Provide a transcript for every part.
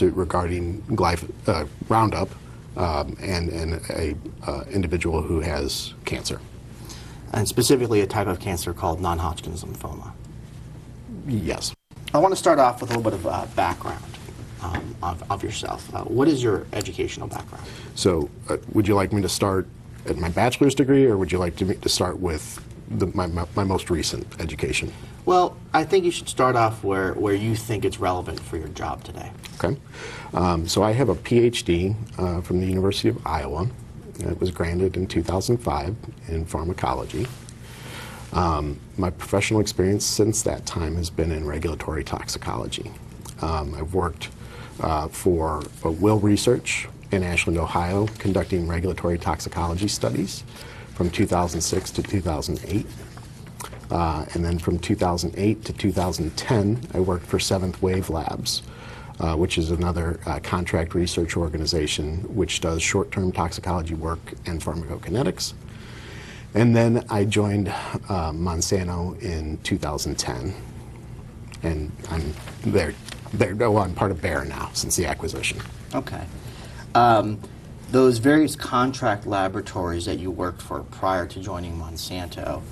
regarding Roundup and a individual who has cancer. And specifically a type of cancer called non-Hodgkin's lymphoma. Yes. I want to start off with a little bit of background of yourself. What is your educational background? So would you like me to start at my bachelor's degree, or would you like to start with my most recent education? Well, I think you should start off where you think it's relevant for your job today. Okay. So I have a PhD from the University of Iowa. It was granted in 2005 in pharmacology. My professional experience since that time has been in regulatory toxicology. I've worked for Will Research in Ashland, Ohio, conducting regulatory toxicology studies from 2006 to 2008. And then from 2008 to 2010, I worked for Seventh Wave Labs, which is another contract research organization which does short-term toxicology work and pharmacokinetics. And then I joined Monsanto in 2010, and I'm part of Bayer now since the acquisition. Okay. Those various contract laboratories that you worked for prior to joining Monsanto,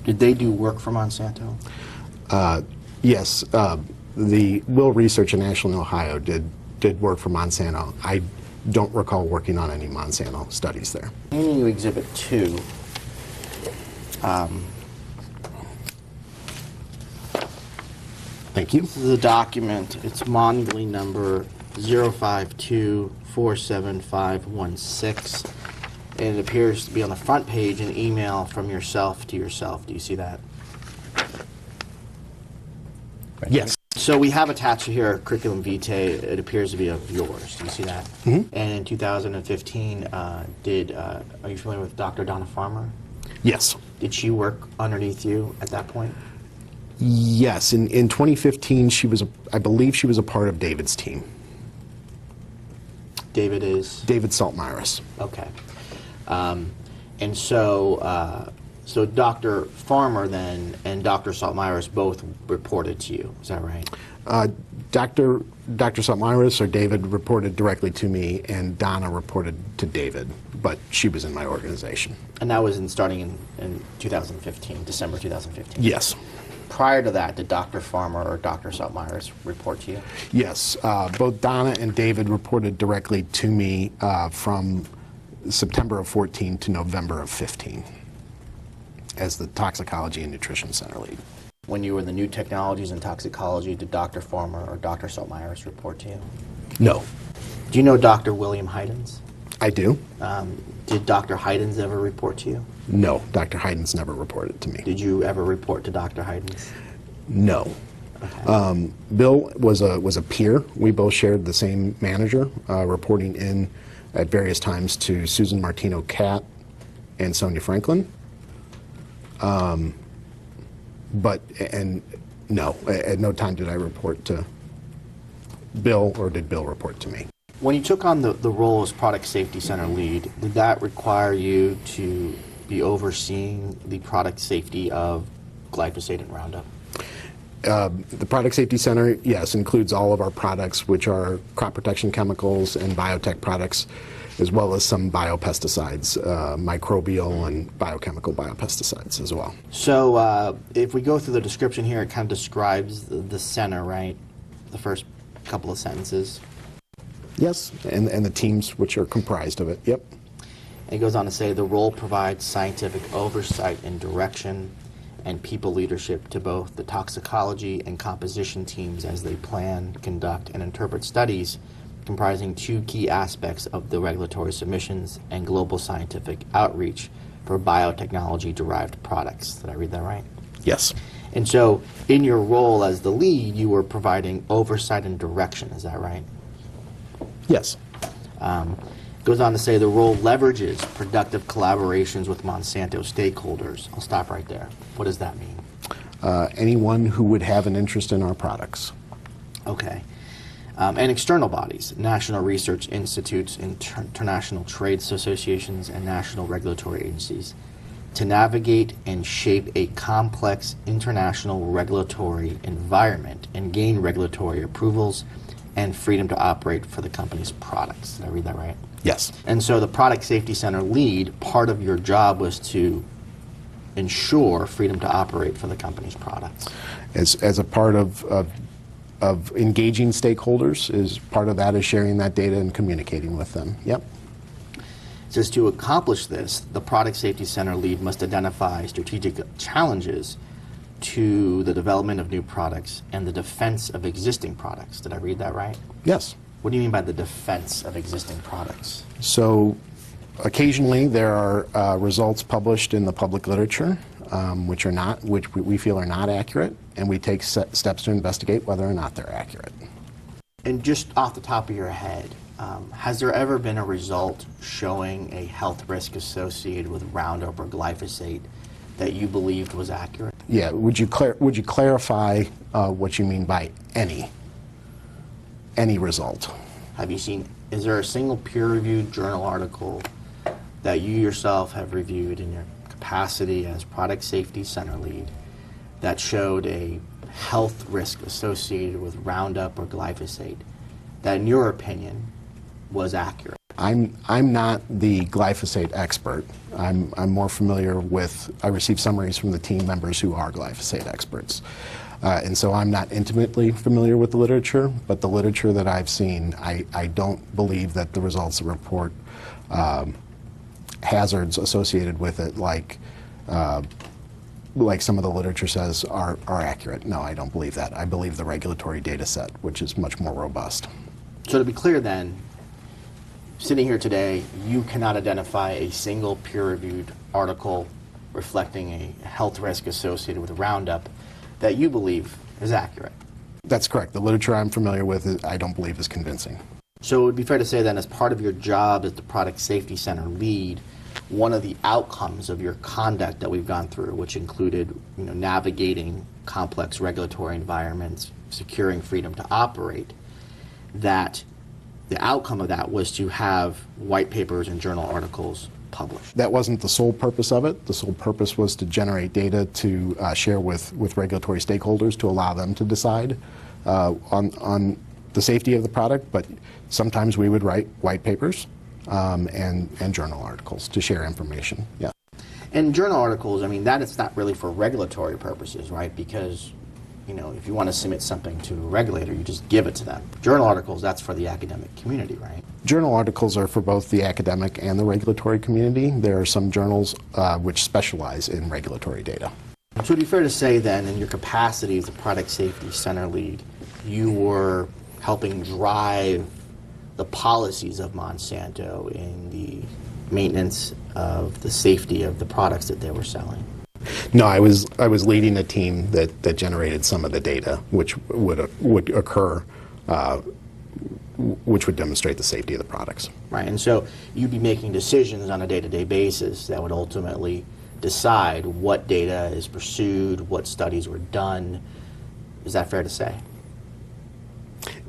did they do work for Monsanto? Yes. The Will Research in Ashland, Ohio did work for Monsanto. I don't recall working on any Monsanto studies there. In you Exhibit 2, thank you. This is a document. It's Monthly number 052-47516. And it appears to be on the front page an email from yourself to yourself. Do you see that? Yes. So we have attached here a curriculum vitae. It appears to be of yours. Do you see that? Mm-hmm. And in 2015, are you familiar with Dr. Donna Farmer? Yes. Did she work underneath you at that point? Yes. In 2015, I believe she was a part of David's team. David is? David Saltmyris. Okay. And so Dr. Farmer then and Dr. Saltmyris both reported to you. Is that right? Dr. Saltmyris or David reported directly to me, and Donna reported to David, but she was in my organization. And that was starting in 2015, December 2015? Yes. Prior to that, did Dr. Farmer or Dr. Saltmyris report to you? Yes. Both Donna and David reported directly to me from September of 14 to November of 15 as the Toxicology and Nutrition Center lead. When you were in the new technologies and toxicology, did Dr. Farmer or Dr. Saltmyris report to you? No. Do you know Dr. William Heidens? I do. Did Dr. Heidens ever report to you? No, Dr. Heidens never reported to me. Did you ever report to Dr. Heidens? No. Okay. Bill was a peer. We both shared the same manager, reporting in at various times to Susan Martino-Catt and Sonia Franklin. No, at no time did I report to Bill, or did Bill report to me. When you took on the role as Product Safety Center lead, did that require you to be overseeing the product safety of glyphosate and Roundup? The Product Safety Center, yes, includes all of our products, which are crop protection chemicals and biotech products, as well as some biopesticides, microbial and biochemical biopesticides as well. So if we go through the description here, it kind of describes the center, right? The first couple of sentences. Yes, and the teams which are comprised of it, yep. And it goes on to say the role provides scientific oversight and direction and people leadership to both the toxicology and composition teams as they plan, conduct, and interpret studies comprising two key aspects of the regulatory submissions and global scientific outreach for biotechnology-derived products. Did I read that right? Yes. And so in your role as the lead, you were providing oversight and direction, is that right? Yes. Goes on to say the role leverages productive collaborations with Monsanto stakeholders. I'll stop right there. What does that mean? Anyone who would have an interest in our products. Okay. And external bodies, national research institutes, international trade associations, and national regulatory agencies. to navigate and shape a complex international regulatory environment and gain regulatory approvals and freedom to operate for the company's products. Did I read that right? Yes. And so the Product Safety Center lead, part of your job was to ensure freedom to operate for the company's products. As a part of engaging stakeholders, is part of that is sharing that data and communicating with them. Yep. It says to accomplish this, the Product Safety Center lead must identify strategic challenges to the development of new products and the defense of existing products. Did I read that right? Yes. What do you mean by the defense of existing products? So occasionally there are results published in the public literature which we feel are not accurate, and we take steps to investigate whether or not they're accurate. And just off the top of your head, has there ever been a result showing a health risk associated with Roundup or glyphosate that you believed was accurate? Yeah, would you clarify what you mean by any result? Have you seen, is there a single peer-reviewed journal article that you yourself have reviewed in your capacity as Product Safety Center lead that showed a health risk associated with Roundup or glyphosate that, in your opinion, was accurate? I'm not the glyphosate expert. I'm more familiar with, I receive summaries from the team members who are glyphosate experts. And so I'm not intimately familiar with the literature, but the literature that I've seen, I don't believe that the results report hazards associated with it like some of the literature says are accurate. No, I don't believe that. I believe the regulatory data set, which is much more robust. So to be clear then, sitting here today, you cannot identify a single peer-reviewed article reflecting a health risk associated with Roundup that you believe is accurate? That's correct. The literature I'm familiar with, I don't believe is convincing. So it would be fair to say then, as part of your job as the Product Safety Center lead, one of the outcomes of your conduct that we've gone through, which included navigating complex regulatory environments, securing freedom to operate, that the outcome of that was to have white papers and journal articles published. That wasn't the sole purpose of it. The sole purpose was to generate data to share with regulatory stakeholders to allow them to decide on the safety of the product, but sometimes we would write white papers and journal articles to share information. Yeah. And journal articles, I mean, that is not really for regulatory purposes, right? Because if you want to submit something to a regulator, you just give it to them. Journal articles, that's for the academic community, right? Journal articles are for both the academic and the regulatory community. There are some journals which specialize in regulatory data. So it would be fair to say then, in your capacity as a Product Safety Center lead, you were helping drive the policies of Monsanto in the maintenance of the safety of the products that they were selling. No, I was leading a team that generated some of the data, which would occur, which would demonstrate the safety of the products. Right, and so you'd be making decisions on a day-to-day basis that would ultimately decide what data is pursued, what studies were done. Is that fair to say?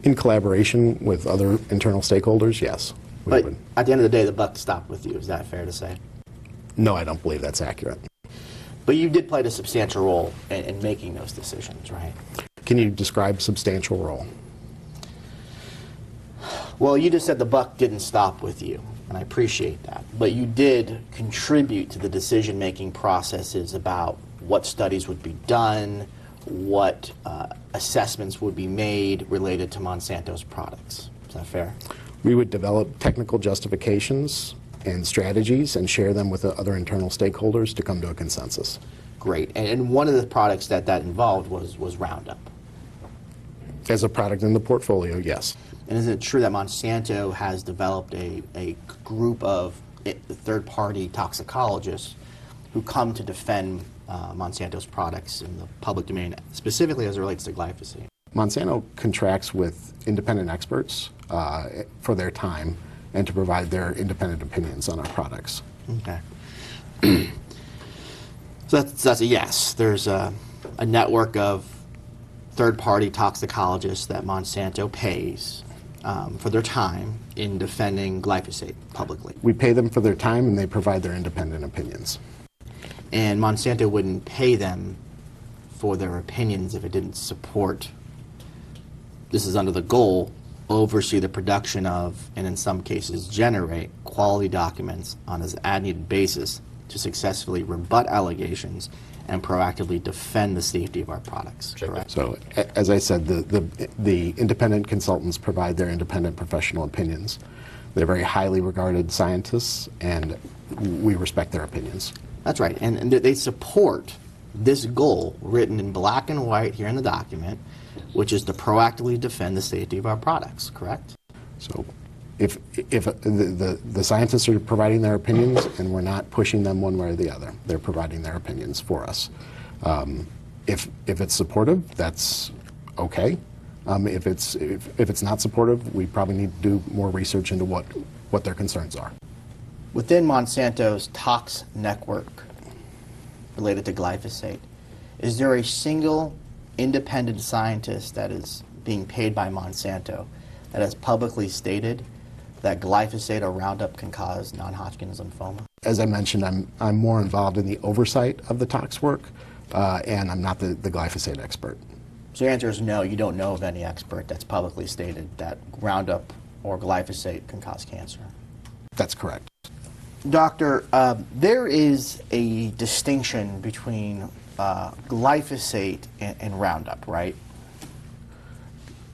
In collaboration with other internal stakeholders, yes. But at the end of the day, the buck stopped with you. Is that fair to say? No, I don't believe that's accurate. But you did play a substantial role in making those decisions, right? Can you describe substantial role? Well, you just said the buck didn't stop with you, and I appreciate that. But you did contribute to the decision-making processes about what studies would be done, what assessments would be made related to Monsanto's products. Is that fair? We would develop technical justifications and strategies and share them with the other internal stakeholders to come to a consensus. Great. And one of the products that involved was Roundup. As a product in the portfolio, yes. And is it true that Monsanto has developed a group of third-party toxicologists who come to defend Monsanto's products in the public domain, specifically as it relates to glyphosate? Monsanto contracts with independent experts for their time and to provide their independent opinions on our products. Okay. So that's a yes. There's a network of third-party toxicologists that Monsanto pays for their time in defending glyphosate publicly. We pay them for their time and they provide their independent opinions. And Monsanto wouldn't pay them for their opinions if it didn't support, this is under the goal, oversee the production of, and in some cases generate, quality documents on an as-needed basis to successfully rebut allegations and proactively defend the safety of our products. Correct? So, as I said, the independent consultants provide their independent professional opinions. They're very highly regarded scientists, and we respect their opinions. That's right, and they support this goal written in black and white here in the document, which is to proactively defend the safety of our products, correct? So if the scientists are providing their opinions and we're not pushing them one way or the other, they're providing their opinions for us. If it's supportive, that's okay. If it's not supportive, we probably need to do more research into what their concerns are. Within Monsanto's tox network related to glyphosate, is there a single independent scientist that is being paid by Monsanto that has publicly stated that glyphosate or Roundup can cause non-Hodgkin's lymphoma? As I mentioned, I'm more involved in the oversight of the tox work, and I'm not the glyphosate expert. So your answer is no, you don't know of any expert that's publicly stated that Roundup or glyphosate can cause cancer. That's correct. Doctor, there is a distinction between glyphosate and Roundup, right?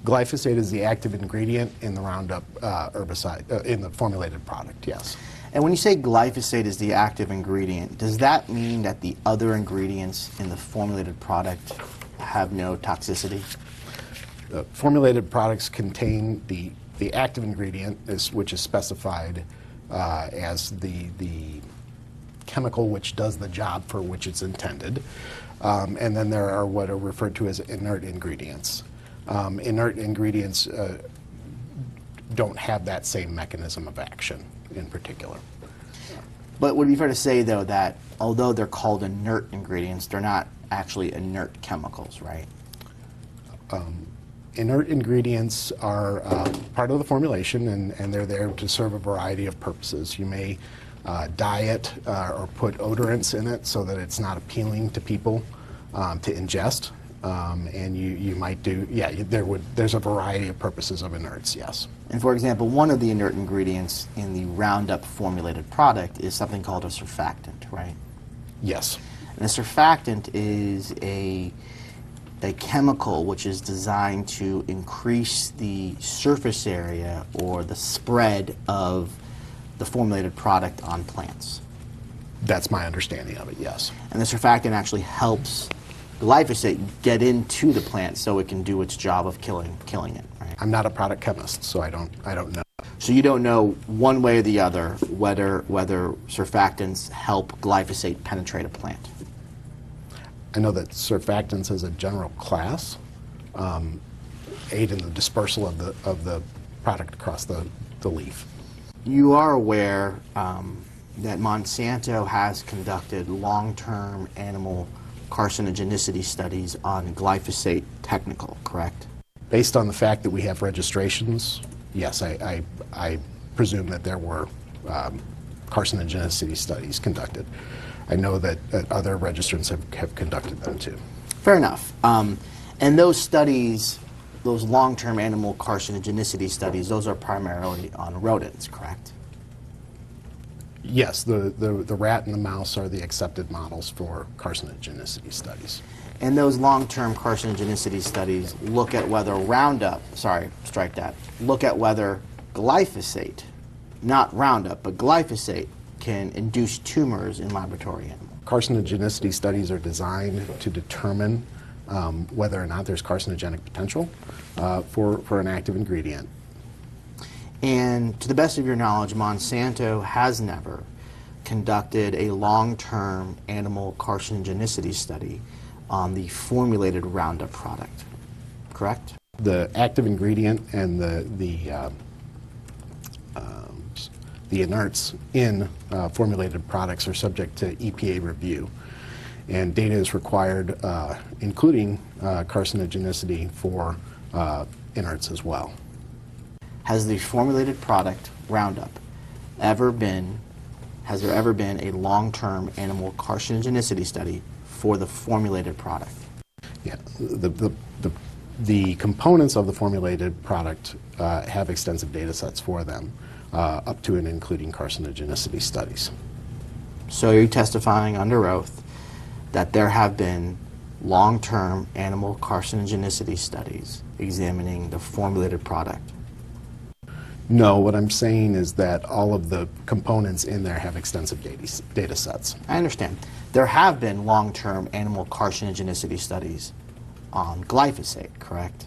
Glyphosate is the active ingredient in the Roundup herbicide, in the formulated product, yes. And when you say glyphosate is the active ingredient, does that mean that the other ingredients in the formulated product have no toxicity? Formulated products contain the active ingredient, which is specified as the chemical which does the job for which it's intended. And then there are what are referred to as inert ingredients. Inert ingredients don't have that same mechanism of action in particular. But would it be fair to say, though, that although they're called inert ingredients, they're not actually inert chemicals, right? Inert ingredients are part of the formulation, and they're there to serve a variety of purposes. You may dye it or put odorants in it so that it's not appealing to people to ingest. And you might do, yeah, there's a variety of purposes of inerts, yes. And for example, one of the inert ingredients in the Roundup formulated product is something called a surfactant, right? Yes. And a surfactant is a chemical which is designed to increase the surface area or the spread of the formulated product on plants. That's my understanding of it, yes. And the surfactant actually helps glyphosate get into the plant so it can do its job of killing it, right? I'm not a product chemist, so I don't know. So you don't know one way or the other whether surfactants help glyphosate penetrate a plant? I know that surfactants as a general class aid in the dispersal of the product across the leaf. You are aware that Monsanto has conducted long-term animal carcinogenicity studies on glyphosate technical, correct? Based on the fact that we have registrations, yes, I presume that there were carcinogenicity studies conducted. I know that other registrants have conducted them too. Fair enough. And those studies, those long-term animal carcinogenicity studies, those are primarily on rodents, correct? Yes, the rat and the mouse are the accepted models for carcinogenicity studies. And those long-term carcinogenicity studies look at whether Roundup, look at whether glyphosate, not Roundup, but glyphosate can induce tumors in laboratory animals. Carcinogenicity studies are designed to determine whether or not there's carcinogenic potential for an active ingredient. And to the best of your knowledge, Monsanto has never conducted a long-term animal carcinogenicity study on the formulated Roundup product, correct? The active ingredient and the inerts in formulated products are subject to EPA review, and data is required, including carcinogenicity for inerts as well. Has the formulated product, Roundup, ever been has there ever been a long-term animal carcinogenicity study for the formulated product? Yeah, the components of the formulated product have extensive data sets for them, up to and including carcinogenicity studies. So you're testifying under oath that there have been long-term animal carcinogenicity studies examining the formulated product? No, what I'm saying is that all of the components in there have extensive data sets. I understand. There have been long-term animal carcinogenicity studies on glyphosate, correct?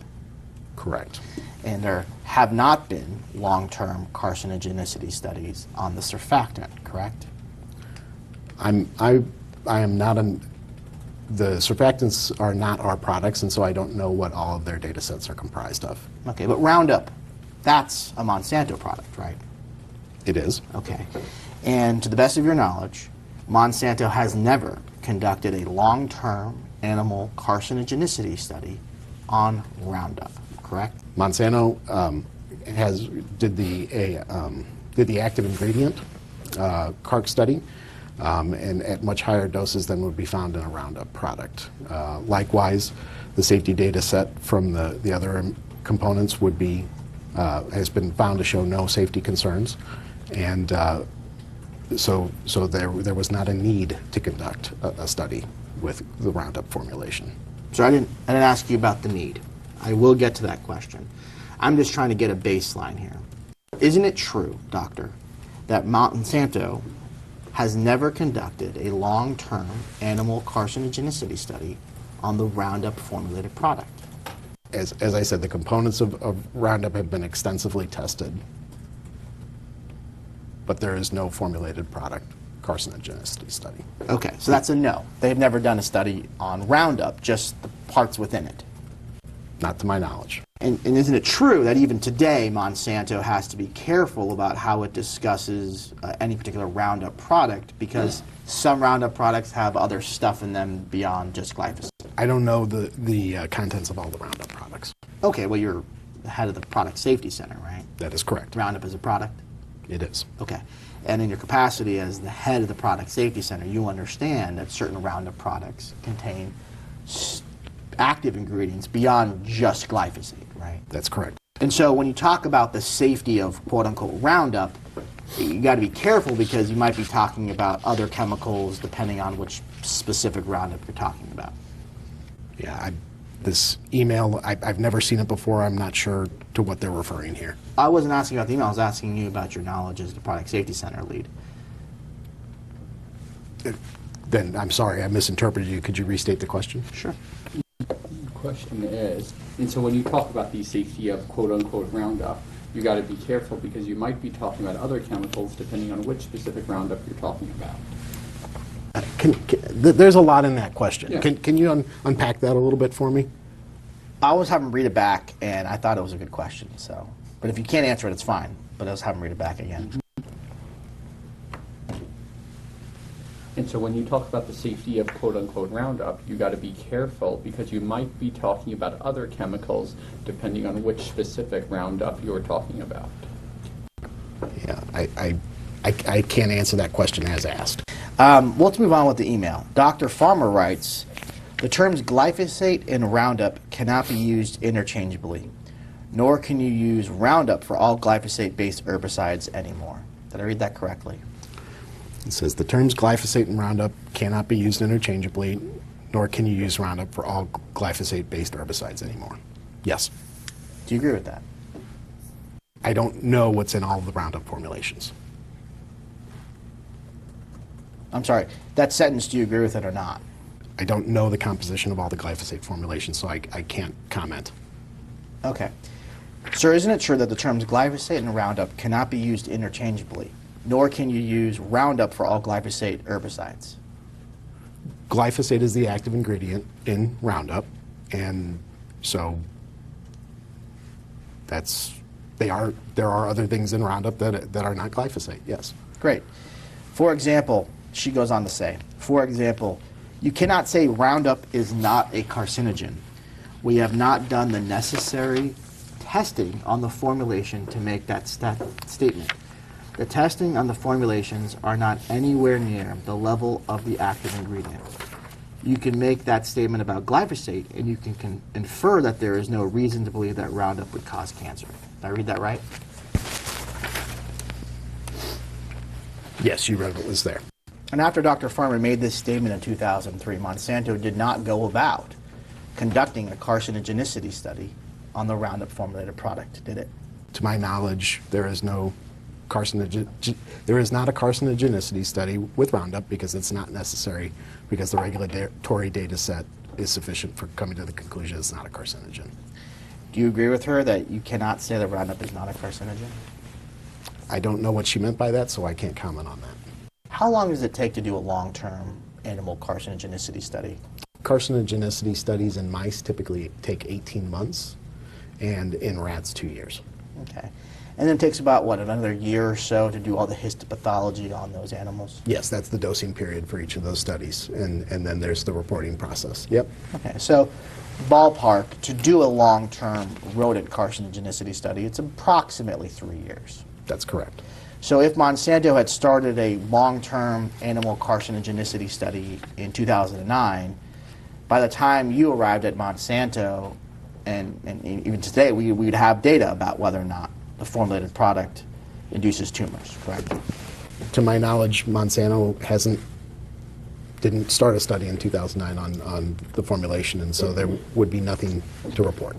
Correct. And there have not been long-term carcinogenicity studies on the surfactant, correct? I am not the surfactants are not our products, and so I don't know what all of their data sets are comprised of. Okay, but Roundup, that's a Monsanto product, right? It is. Okay. And to the best of your knowledge, Monsanto has never conducted a long-term animal carcinogenicity study on Roundup, correct? Monsanto did the active ingredient CARC study, and at much higher doses than would be found in a Roundup product. Likewise, the safety data set from the other components would be has been found to show no safety concerns, and so there was not a need to conduct a study with the Roundup formulation. So I didn't ask you about the need. I will get to that question. I'm just trying to get a baseline here. Isn't it true, doctor, that Monsanto has never conducted a long-term animal carcinogenicity study on the Roundup formulated product? As I said, the components of Roundup have been extensively tested, but there is no formulated product carcinogenicity study. Okay, so that's a no. They've never done a study on Roundup, just the parts within it. Not to my knowledge. And isn't it true that even today Monsanto has to be careful about how it discusses any particular Roundup product, because some Roundup products have other stuff in them beyond just glyphosate? I don't know the contents of all the Roundup products. Okay, well, you're the head of the Product Safety Center, right? That is correct. Roundup is a product? It is. Okay. And in your capacity as the head of the Product Safety Center, you understand that certain Roundup products contain active ingredients beyond just glyphosate, right? That's correct. And so when you talk about the safety of quote-unquote Roundup, you got to be careful, because you might be talking about other chemicals depending on which specific Roundup you're talking about. Yeah, this email, I've never seen it before. I'm not sure to what they're referring here. I wasn't asking about the email. I was asking you about your knowledge as the Product Safety Center lead. Then I'm sorry, I misinterpreted you. Could you restate the question? Sure. The question is, and so when you talk about the safety of quote-unquote Roundup, you got to be careful, because you might be talking about other chemicals depending on which specific Roundup you're talking about. There's a lot in that question. Yeah. Can you unpack that a little bit for me? I was having him read it back, and I thought it was a good question. So, but if you can't answer it, it's fine. But I was having him read it back again. And so when you talk about the safety of quote-unquote Roundup, you got to be careful, because you might be talking about other chemicals depending on which specific Roundup you're talking about. Yeah, I can't answer that question as asked. Let's move on with the email. Dr. Farmer writes, the terms glyphosate and Roundup cannot be used interchangeably, nor can you use Roundup for all glyphosate-based herbicides anymore. Did I read that correctly? It says the terms glyphosate and Roundup cannot be used interchangeably, nor can you use Roundup for all glyphosate-based herbicides anymore. Yes. Do you agree with that? I don't know what's in all of the Roundup formulations. I'm sorry, that sentence, do you agree with it or not? I don't know the composition of all the glyphosate formulations, so I can't comment. Okay. Sir, isn't it true that the terms glyphosate and Roundup cannot be used interchangeably, nor can you use Roundup for all glyphosate herbicides? Glyphosate is the active ingredient in Roundup, and so there are other things in Roundup that are not glyphosate, yes. Great. For example, she goes on to say, for example, you cannot say Roundup is not a carcinogen. We have not done the necessary testing on the formulation to make that statement. The testing on the formulations are not anywhere near the level of the active ingredient. You can make that statement about glyphosate, and you can infer that there is no reason to believe that Roundup would cause cancer. Did I read that right? Yes, you read what was there. And after Dr. Farmer made this statement in 2003, Monsanto did not go about conducting a carcinogenicity study on the Roundup formulated product, did it? To my knowledge, there is not a carcinogenicity study with Roundup because it's not necessary, because the regulatory data set is sufficient for coming to the conclusion it's not a carcinogen. Do you agree with her that you cannot say that Roundup is not a carcinogen? I don't know what she meant by that, so I can't comment on that. How long does it take to do a long-term animal carcinogenicity study? Carcinogenicity studies in mice typically take 18 months, and in rats 2 years. Okay. And then it takes about, what, another year or so to do all the histopathology on those animals? Yes, that's the dosing period for each of those studies, and then there's the reporting process. Yep. Okay, so ballpark, to do a long-term rodent carcinogenicity study, it's approximately 3 years. That's correct. So if Monsanto had started a long-term animal carcinogenicity study in 2009, by the time you arrived at Monsanto, and even today, we would have data about whether or not the formulated product induces tumors, correct? To my knowledge, Monsanto didn't start a study in 2009 on the formulation, and so there would be nothing to report.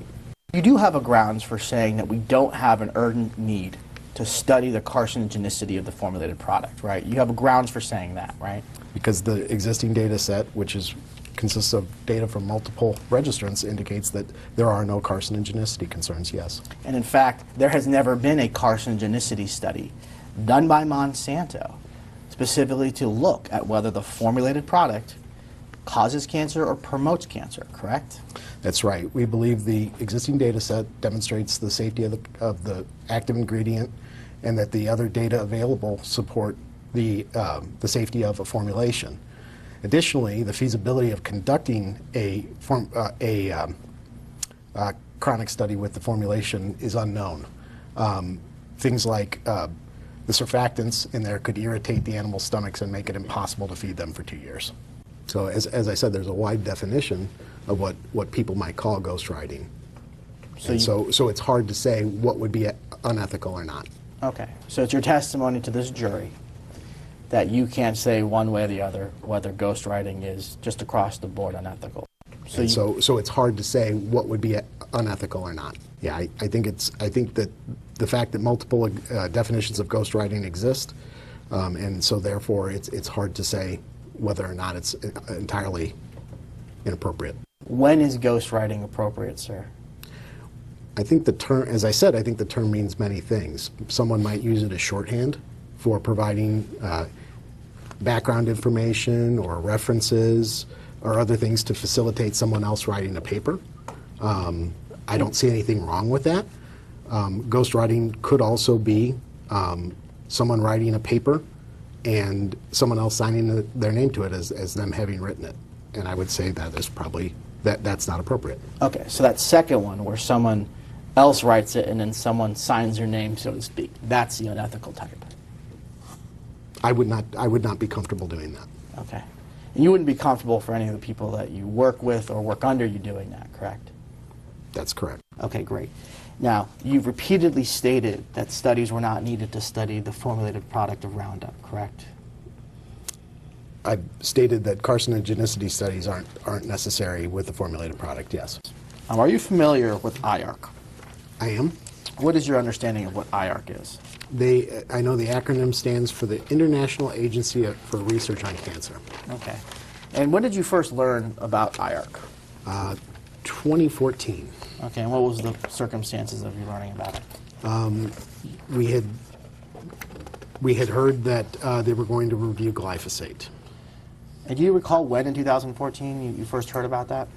You do have a grounds for saying that we don't have an urgent need to study the carcinogenicity of the formulated product, right? You have a grounds for saying that, right? Because the existing data set, which consists of data from multiple registrants, indicates that there are no carcinogenicity concerns, yes. And in fact, there has never been a carcinogenicity study done by Monsanto specifically to look at whether the formulated product causes cancer or promotes cancer, correct? That's right. We believe the existing data set demonstrates the safety of the active ingredient, and that the other data available support the safety of a formulation. Additionally, the feasibility of conducting a chronic study with the formulation is unknown. Things like the surfactants in there could irritate the animal's stomachs and make it impossible to feed them for 2 years. So as I said, there's a wide definition of what people might call ghostwriting. So it's hard to say what would be unethical or not. Okay, so it's your testimony to this jury that you can't say one way or the other whether ghostwriting is just across the board unethical. So it's hard to say what would be unethical or not. Yeah, I think that the fact that multiple definitions of ghostwriting exist, and so therefore it's hard to say whether or not it's entirely inappropriate. When is ghostwriting appropriate, sir? I think the term, as I said, I think the term means many things. Someone might use it as shorthand for providing background information or references or other things to facilitate someone else writing a paper. I don't see anything wrong with that. Ghostwriting could also be someone writing a paper and someone else signing their name to it as them having written it. And I would say that is probably, that's not appropriate. Okay, so that second one where someone else writes it and then someone signs their name, so to speak, that's the unethical type. I would not be comfortable doing that. Okay. And you wouldn't be comfortable for any of the people that you work with or work under you doing that, correct? That's correct. Okay, great. Now, you've repeatedly stated that studies were not needed to study the formulated product of Roundup, correct? I've stated that carcinogenicity studies aren't necessary with the formulated product, yes. Are you familiar with IARC? I am. What is your understanding of what IARC is? I know the acronym stands for the International Agency for Research on Cancer. Okay. And when did you first learn about IARC? 2014. Okay, and what was the circumstances of you learning about it? We had heard that they were going to review glyphosate. And do you recall when in 2014 you first heard about that?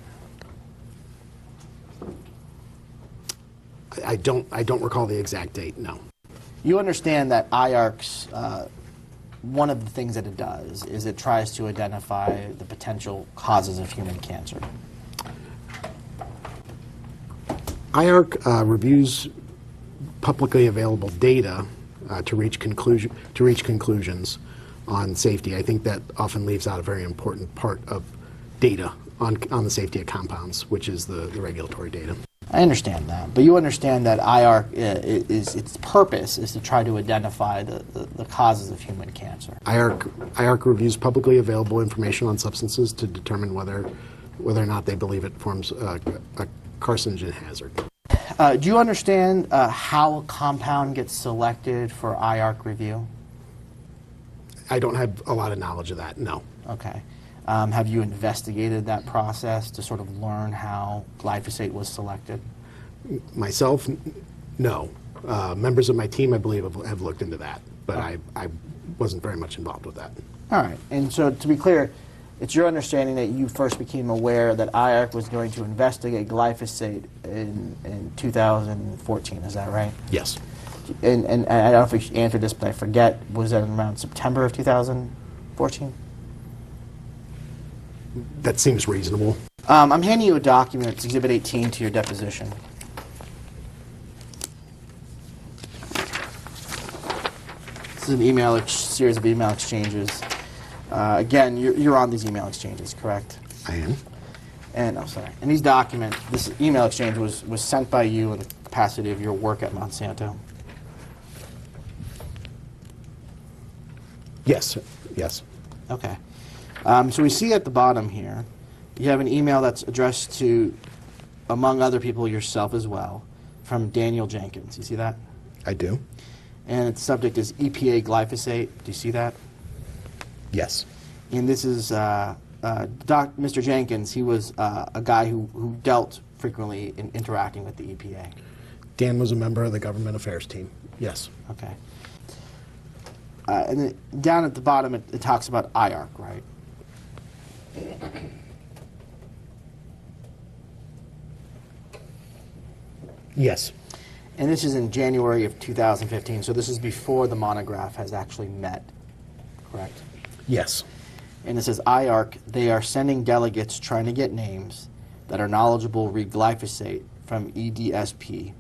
I don't recall the exact date, no. You understand that IARC's, one of the things that it does is it tries to identify the potential causes of human cancer. IARC reviews publicly available data to reach conclusions on safety. I think that often leaves out a very important part of data on the safety of compounds, which is the regulatory data. I understand that, but you understand that IARC its purpose is to try to identify the causes of human cancer. IARC reviews publicly available information on substances to determine whether or not they believe it forms a carcinogen hazard. Do you understand how a compound gets selected for IARC review? I don't have a lot of knowledge of that, no. Okay. Have you investigated that process to sort of learn how glyphosate was selected? Myself, no. Members of my team, I believe, have looked into that, but I wasn't very much involved with that. All right. And so to be clear, it's your understanding that you first became aware that IARC was going to investigate glyphosate in 2014, is that right? Yes. And I don't know if you answered this, but I forget, was that around September of 2014? That seems reasonable. I'm handing you a document. It's Exhibit 18 to your deposition. This is an series of email exchanges. Again, you're on these email exchanges, correct? I am. And And these documents, this email exchange was sent by you in the capacity of your work at Monsanto. Yes. Yes. Okay. So we see at the bottom here, you have an email that's addressed to, among other people, yourself as well, from Daniel Jenkins. You see that? I do. And its subject is EPA glyphosate. Do you see that? Yes. And this is Mr. Jenkins. He was a guy who dealt frequently in interacting with the EPA. Dan was a member of the government affairs team. Yes. Okay. And then down at the bottom, it talks about IARC, right? Yes. And this is in January of 2015, so this is before the monograph has actually met, correct? Yes. And it says, IARC, they are sending delegates trying to get names that are knowledgeable read glyphosate from EDSP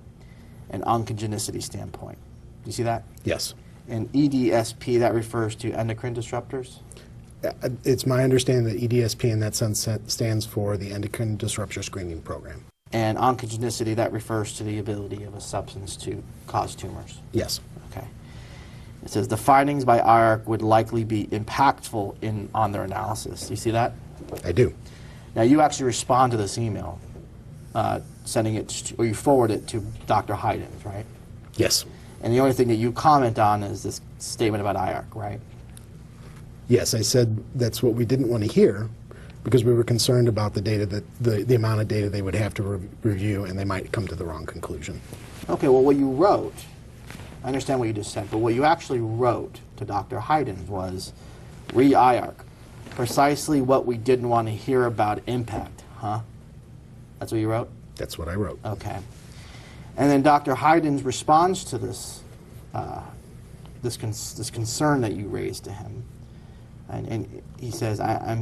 and oncogenicity standpoint. Do you see that? Yes. And EDSP, that refers to endocrine disruptors? It's my understanding that EDSP in that sense stands for the Endocrine Disruptor Screening Program. And oncogenicity, that refers to the ability of a substance to cause tumors? Yes. Okay. It says the findings by IARC would likely be impactful on their analysis. You see that? I do. Now you actually respond to this email, sending it, or you forward it to Dr. Haydens, right? Yes. And the only thing that you comment on is this statement about IARC, right? Yes, I said that's what we didn't want to hear because we were concerned about the data that the amount of data they would have to review, and they might come to the wrong conclusion. Okay, well, what you wrote, I understand what you just said, but what you actually wrote to Dr. Haydens was, re-IARC, precisely what we didn't want to hear about impact, huh? That's what you wrote? That's what I wrote. Okay. And then Dr. Haydens responds to this, this concern that you raised to him. And he says,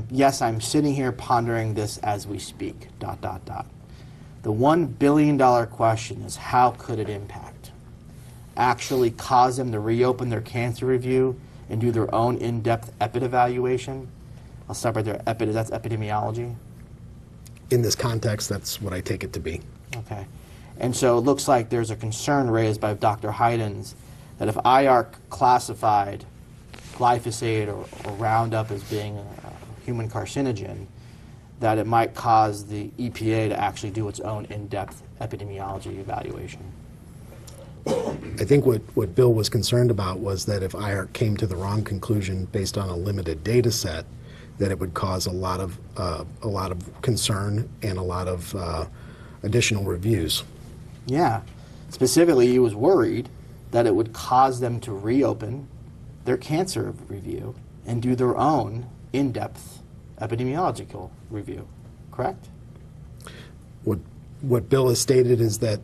yes, I'm sitting here pondering this as we speak, ... The $1 billion question is, how could it impact? Actually cause them to reopen their cancer review and do their own in-depth EPID evaluation? I'll stop right there. EPID, that's epidemiology? In this context, that's what I take it to be. Okay. And so it looks like there's a concern raised by Dr. Haydens that if IARC classified glyphosate or Roundup as being a human carcinogen, that it might cause the EPA to actually do its own in-depth epidemiology evaluation. I think what Bill was concerned about was that if IARC came to the wrong conclusion based on a limited data set, that it would cause a lot of concern and a lot of additional reviews. Yeah. Specifically, he was worried that it would cause them to reopen their cancer review and do their own in-depth epidemiological review, correct? What Bill has stated is that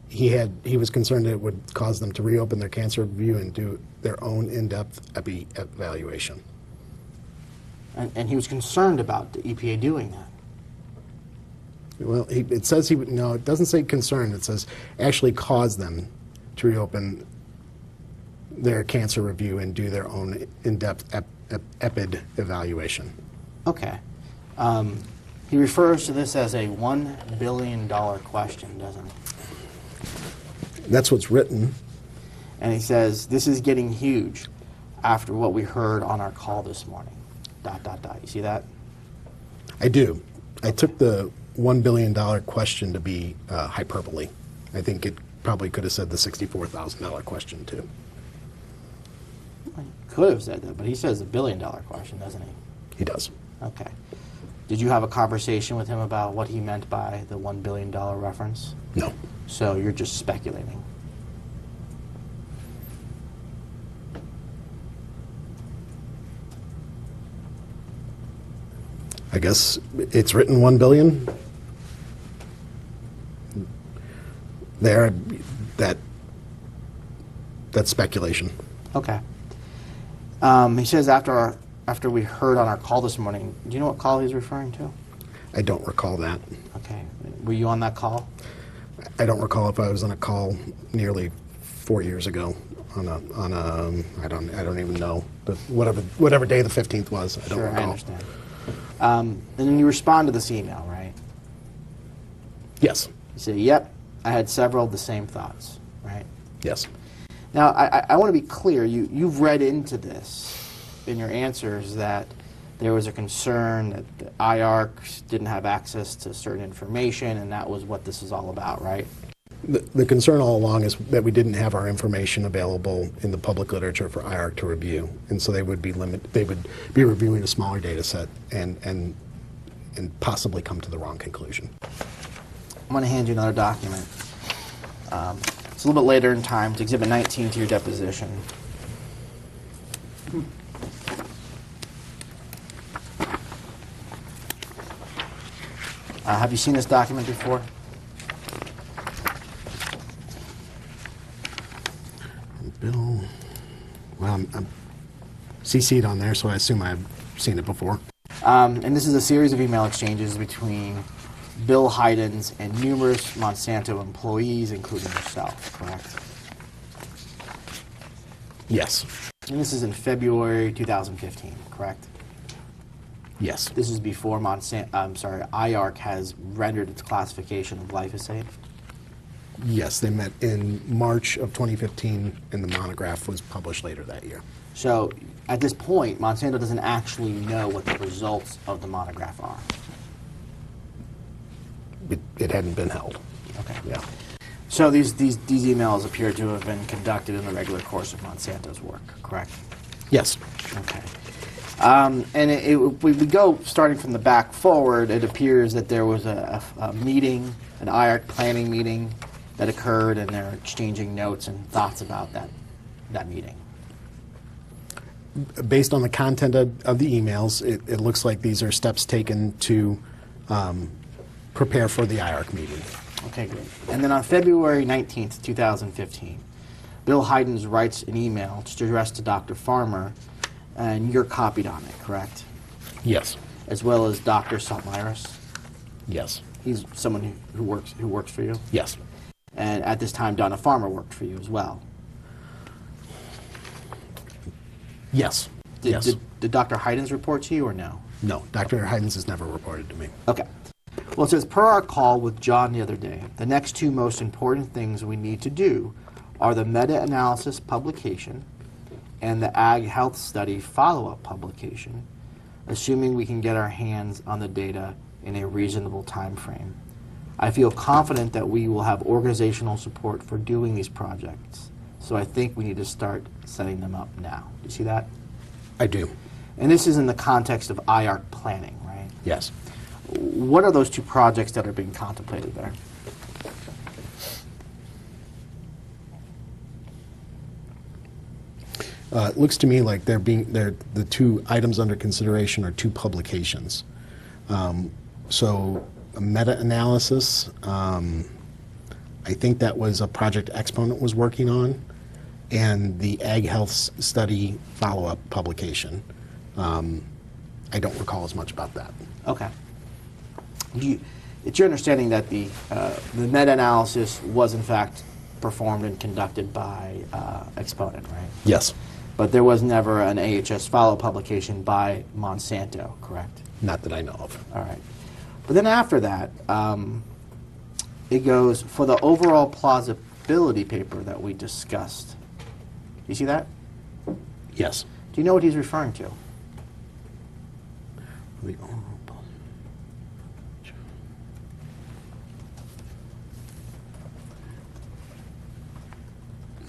he was concerned that it would cause them to reopen their cancer review and do their own in-depth evaluation. And he was concerned about the EPA doing that. Well, it says no, it doesn't say concern. It says actually cause them to reopen their cancer review and do their own in-depth EPID evaluation. Okay. He refers to this as a $1 billion question, doesn't he? That's what's written. And he says, this is getting huge after what we heard on our call this morning. ... You see that? I do. I took the $1 billion question to be hyperbole. I think it probably could have said the $64,000 question too. Could have said that, but he says a $1 billion question, doesn't he? He does. Okay. Did you have a conversation with him about what he meant by the $1 billion reference? No. So you're just speculating. I guess it's written 1 billion. There, that's speculation. Okay. He says after we heard on our call this morning, do you know what call he's referring to? I don't recall that. Okay. Were you on that call? I don't recall if I was on a call nearly 4 years ago on a I don't even know, but whatever day the 15th was, I don't Sure, recall. I understand. And then you respond to this email, right? Yes. You say, yep, I had several of the same thoughts, right? Yes. Now, I want to be clear. You've read into this in your answers that there was a concern that the IARCs didn't have access to certain information, and that was what this is all about, right? The concern all along is that we didn't have our information available in the public literature for IARC to review, and so they would be reviewing a smaller data set and possibly come to the wrong conclusion. I'm going to hand you another document. It's a little bit later in time. It's Exhibit 19 to your deposition. Have you seen this document before? Bill, well, I'm CC'd on there, so I assume I've seen it before. And this is a series of email exchanges between Bill Heidens and numerous Monsanto employees, including yourself, correct? Yes. And this is in February 2015, correct? Yes. This is before IARC has rendered its classification of glyphosate. Yes, they met in March of 2015, and the monograph was published later that year. So at this point, Monsanto doesn't actually know what the results of the monograph are. It hadn't been held. Okay. Yeah. So these emails appear to have been conducted in the regular course of Monsanto's work, correct? Yes. Okay. And we go starting from the back forward. It appears that there was a meeting, an IARC planning meeting that occurred, and they're exchanging notes and thoughts about that meeting. Based on the content of the emails, it looks like these are steps taken to prepare for the IARC meeting. Okay, great. And then on February 19th, 2015, Bill Heidens writes an email just addressed to Dr. Farmer, and you're copied on it, correct? Yes. As well as Dr. Saltmyris. Yes. He's someone who works for you? Yes. And at this time, Donna Farmer worked for you as well. Yes. Yes. Did Dr. Heidens report to you or no? No, Dr. Heidens has never reported to me. Okay. Well, it says, per our call with John the other day, the next two most important things we need to do are the meta-analysis publication and the Ag Health Study follow-up publication, assuming we can get our hands on the data in a reasonable time frame. I feel confident that we will have organizational support for doing these projects, so I think we need to start setting them up now. Do you see that? I do. And this is in the context of IARC planning, right? Yes. What are those two projects that are being contemplated there? It looks to me like the two items under consideration are two publications. So a meta-analysis, I think that was a project Exponent was working on, and the Ag Health Study follow-up publication. I don't recall as much about that. Okay. It's your understanding that the meta-analysis was in fact performed and conducted by Exponent, right? Yes. But there was never an AHS follow publication by Monsanto, correct? Not that I know of. All right. But then after that, it goes for the overall plausibility paper that we discussed. You see that? Yes. Do you know what he's referring to?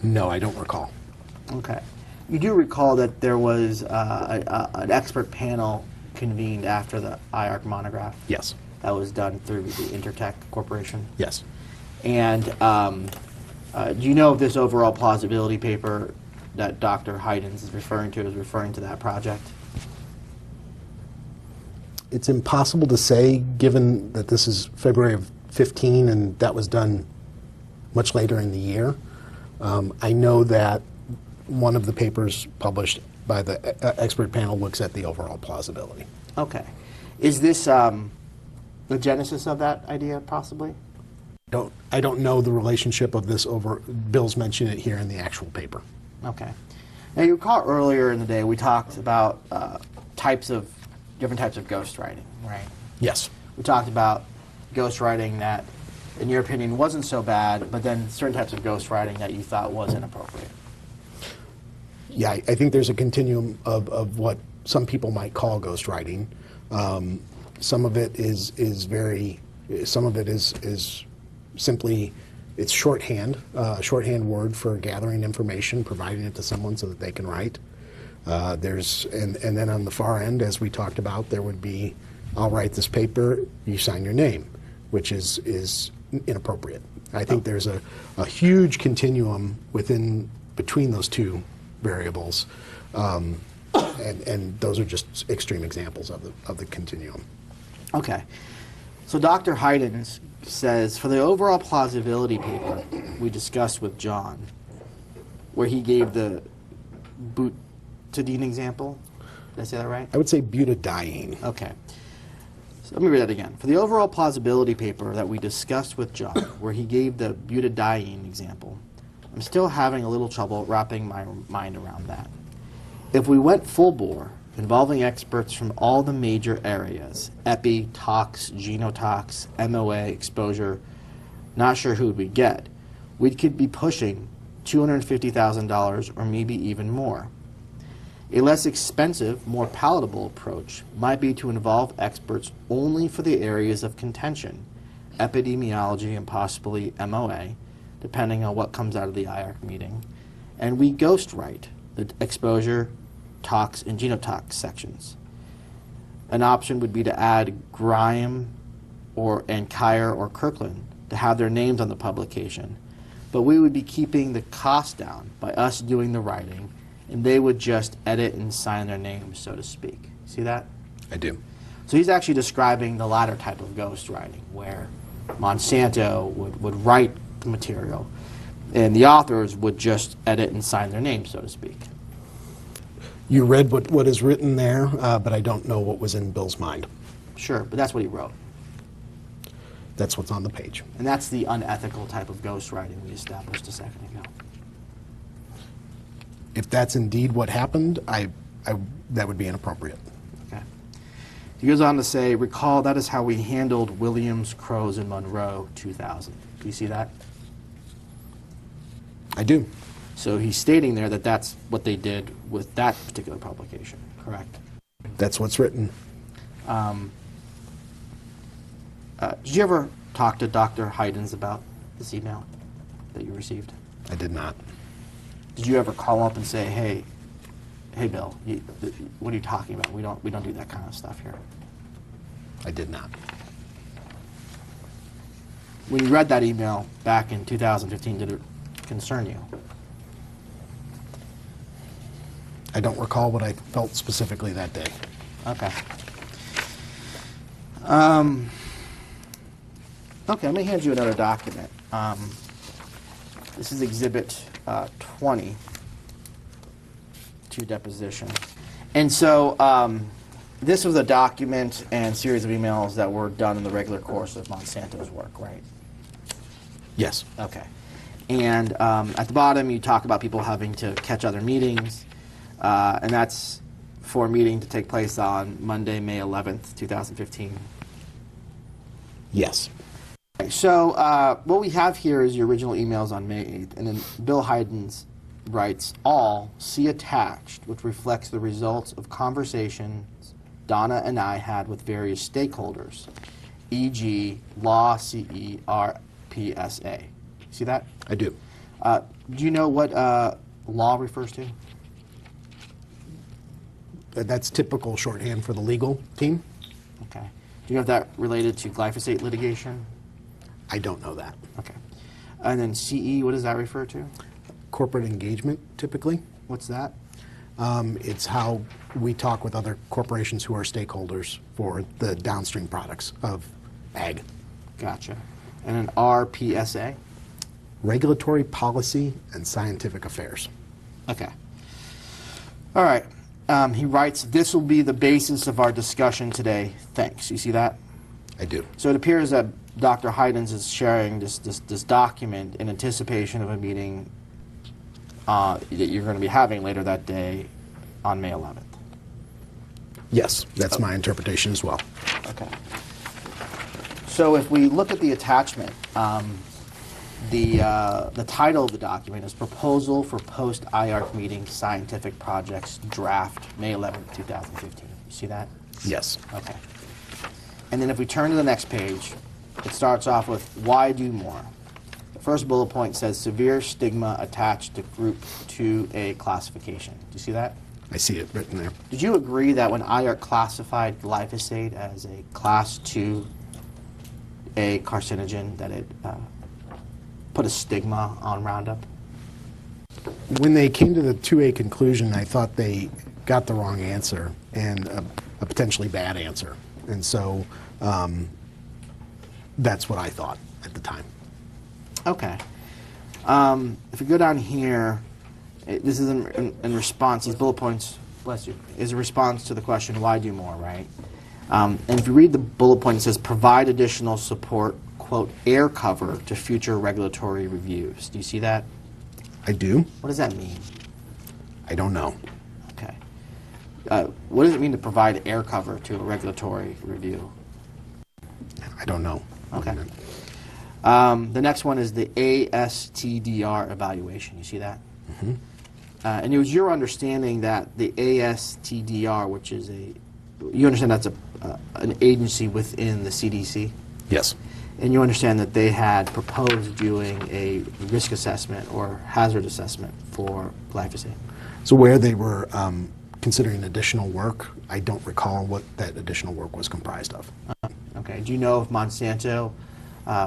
No, I don't recall. Okay. You do recall that there was an expert panel convened after the IARC monograph? Yes. That was done through the Intertech Corporation? Yes. And do you know if this overall plausibility paper that Dr. Heidens is referring to that project? It's impossible to say, given that this is February of 15 and that was done much later in the year. I know that one of the papers published by the expert panel looks at the overall plausibility. Okay. Is this the genesis of that idea, possibly? I don't know the relationship of this over. Bill's mentioned it here in the actual paper. Okay. Now, you recall earlier in the day we talked about different types of ghostwriting, right? Yes. We talked about ghostwriting that, in your opinion, wasn't so bad, but then certain types of ghostwriting that you thought was inappropriate. Yeah, I think there's a continuum of what some people might call ghostwriting. Some of it is simply, it's shorthand word for gathering information, providing it to someone so that they can write. And then on the far end, as we talked about, there would be, I'll write this paper, you sign your name, which is inappropriate. I think there's a huge continuum between those two variables, and those are just extreme examples of the continuum. Okay. So Dr. Heidens says, for the overall plausibility paper we discussed with John, where he gave the butadiene example, did I say that right? I would say butadiene. Okay. So let me read that again. For the overall plausibility paper that we discussed with John, where he gave the butadiene example, I'm still having a little trouble wrapping my mind around that. If we went full bore, involving experts from all the major areas, epi, tox, genotox, MOA, exposure, not sure who we'd get, we could be pushing $250,000 or maybe even more. A less expensive, more palatable approach might be to involve experts only for the areas of contention, epidemiology and possibly MOA, depending on what comes out of the IARC meeting, and we ghostwrite the exposure, tox, and genotox sections. An option would be to add Grime and Kyer or Kirkland to have their names on the publication, but we would be keeping the cost down by us doing the writing, and they would just edit and sign their names, so to speak. See that? I do. So he's actually describing the latter type of ghostwriting, where Monsanto would write the material, and the authors would just edit and sign their names, so to speak. You read what is written there, but I don't know what was in Bill's mind. Sure, but that's what he wrote. That's what's on the page. And that's the unethical type of ghostwriting we established a second ago. If that's indeed what happened, that would be inappropriate. Okay. He goes on to say, recall that is how we handled Williams, Crows, and Monroe 2000. Do you see that? I do. So he's stating there that that's what they did with that particular publication, correct? That's what's written. Did you ever talk to Dr. Heidens about this email that you received? I did not. Did you ever call up and say, hey Bill, what are you talking about? We don't do that kind of stuff here. I did not. When you read that email back in 2015, did it concern you? I don't recall what I felt specifically that day. Okay. Okay, let me hand you another document. This is Exhibit 20 to Deposition. And so this was a document and series of emails that were done in the regular course of Monsanto's work, right? Yes. Okay. And at the bottom, you talk about people having to catch other meetings, and that's for a meeting to take place on Monday, May 11th, 2015. Yes. Okay, so what we have here is your original emails on May 8th, and then Bill Heidens writes, all see attached, which reflects the results of conversations Donna and I had with various stakeholders, e.g. law, CE, RPSA. See that? I do. Do you know what law refers to? That's typical shorthand for the legal team. Okay. Do you know if that related to glyphosate litigation? I don't know that. Okay. And then CE, what does that refer to? Corporate engagement, typically. What's that? It's how we talk with other corporations who are stakeholders for the downstream products of ag. Gotcha. And then RPSA? Regulatory policy and scientific affairs. Okay. All right. He writes, this will be the basis of our discussion today. Thanks. You see that? I do. So it appears that Dr. Heidens is sharing this document in anticipation of a meeting that you're going to be having later that day on May 11th. Yes, that's my interpretation as well. Okay. So if we look at the attachment, the title of the document is Proposal for Post-IARC Meeting Scientific Projects Draft, May 11th, 2015. You see that? Yes. Okay. And then if we turn to the next page, it starts off with why do more? The first bullet point says severe stigma attached to Group 2A classification. Do you see that? I see it written there. Did you agree that when IARC classified glyphosate as a Class 2A carcinogen, that it put a stigma on Roundup? When they came to the 2A conclusion, I thought they got the wrong answer and a potentially bad answer. And so that's what I thought at the time. Okay. If we go down here, this is in response, these bullet points, bless you, is a response to the question, why do more, right? And if you read the bullet point, it says, provide additional support, quote, air cover to future regulatory reviews. Do you see that? I do. What does that mean? I don't know. Okay. What does it mean to provide air cover to a regulatory review? I don't know. Okay. The next one is the ASTDR evaluation. You see that? Mm-hmm. And it was your understanding that the ASTDR, which is you understand that's an agency within the CDC? Yes. And you understand that they had proposed doing a risk assessment or hazard assessment for glyphosate? So where they were considering additional work, I don't recall what that additional work was comprised of. Okay. Do you know if Monsanto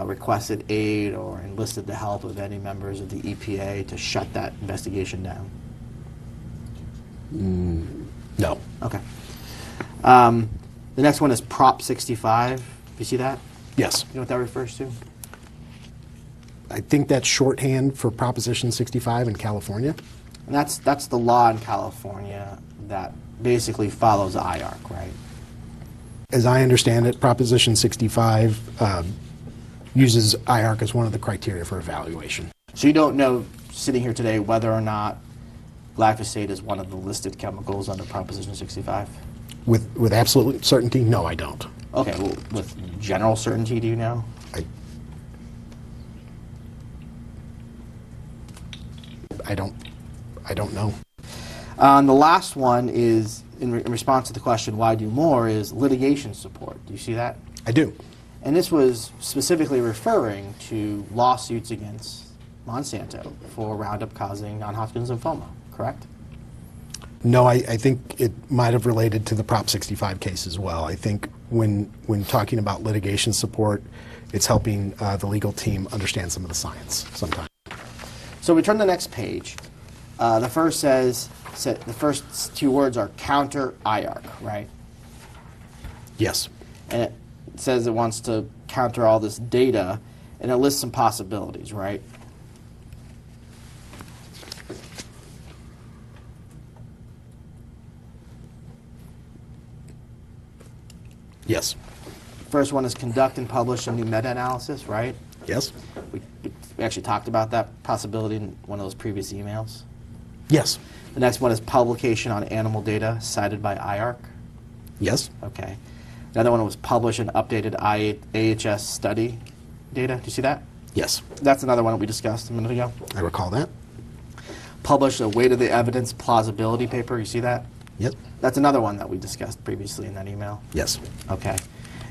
requested aid or enlisted the help of any members of the EPA to shut that investigation down? No. Okay. The next one is Prop 65. You see that? Yes. You know what that refers to? I think that's shorthand for Proposition 65 in California. And that's the law in California that basically follows IARC, right? As I understand it, Proposition 65 uses IARC as one of the criteria for evaluation. So you don't know, sitting here today, whether or not glyphosate is one of the listed chemicals under Proposition 65? With absolute certainty, no, I don't. Okay, well, with general certainty, do you know? I don't know. The last one is, in response to the question, why do more, is litigation support. Do you see that? I do. And this was specifically referring to lawsuits against Monsanto for Roundup causing non-Hodgkin's lymphoma, correct? No, I think it might have related to the Prop 65 case as well. I think when talking about litigation support, it's helping the legal team understand some of the science sometimes. So we turn to the next page. The first the first two words are counter IARC, right? Yes. And it says it wants to counter all this data, and it lists some possibilities, right? Yes. First one is conduct and publish a new meta-analysis, right? Yes. actually talked about that possibility in one of those previous emails. Yes. The next one is publication on animal data cited by IARC. Yes. Okay. Another one was publish an updated AHS study data. Do you see that? Yes. That's another one that we discussed a minute ago. I recall that. Publish a weight of the evidence plausibility paper. You see that? Yep. That's another one that we discussed previously in that email. Yes. Okay.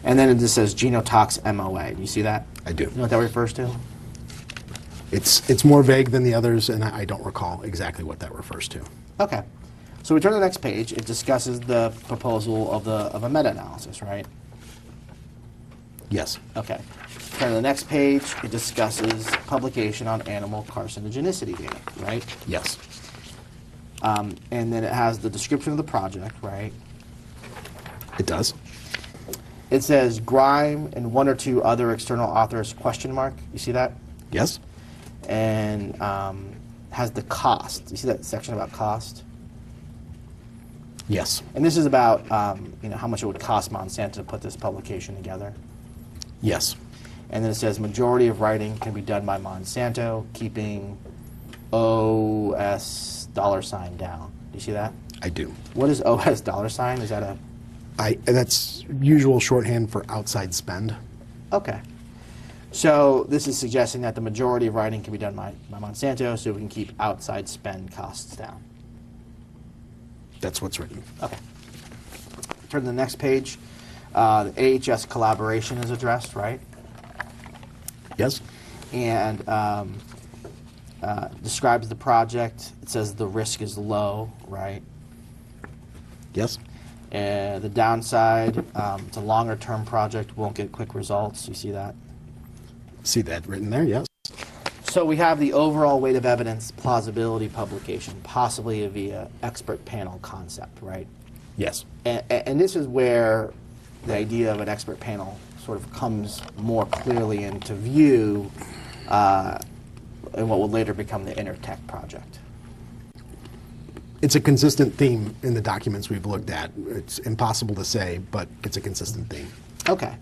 And then it just says genotox MOA. Do you see that? I do. You know what that refers to? It's more vague than the others, and I don't recall exactly what that refers to. Okay. So we turn to the next page. It discusses the proposal of a meta-analysis, right? Yes. Okay. Turn to the next page. It discusses publication on animal carcinogenicity data, right? Yes. And then it has the description of the project, right? It does. It says Grime and one or two other external authors, question mark. You see that? Yes. And has the cost. You see that section about cost? Yes. And this is about how much it would cost Monsanto to put this publication together. Yes. And then it says majority of writing can be done by Monsanto, keeping OS $ down. Do you see that? I do. What is OS $? Is that a... That's usual shorthand for outside spend. Okay. So this is suggesting that the majority of writing can be done by Monsanto so we can keep outside spend costs down. That's what's written. Okay. Turn to the next page. The AHS collaboration is addressed, right? Yes. And describes the project. It says the risk is low, right? Yes. The downside, it's a longer-term project, won't get quick results. You see that? See that written there? Yes. So we have the overall weight of evidence plausibility publication, possibly via expert panel concept, right? Yes. And this is where the idea of an expert panel sort of comes more clearly into view in what will later become the Intertech project. It's a consistent theme in the documents we've looked at. It's impossible to say, but it's a consistent theme. Okay.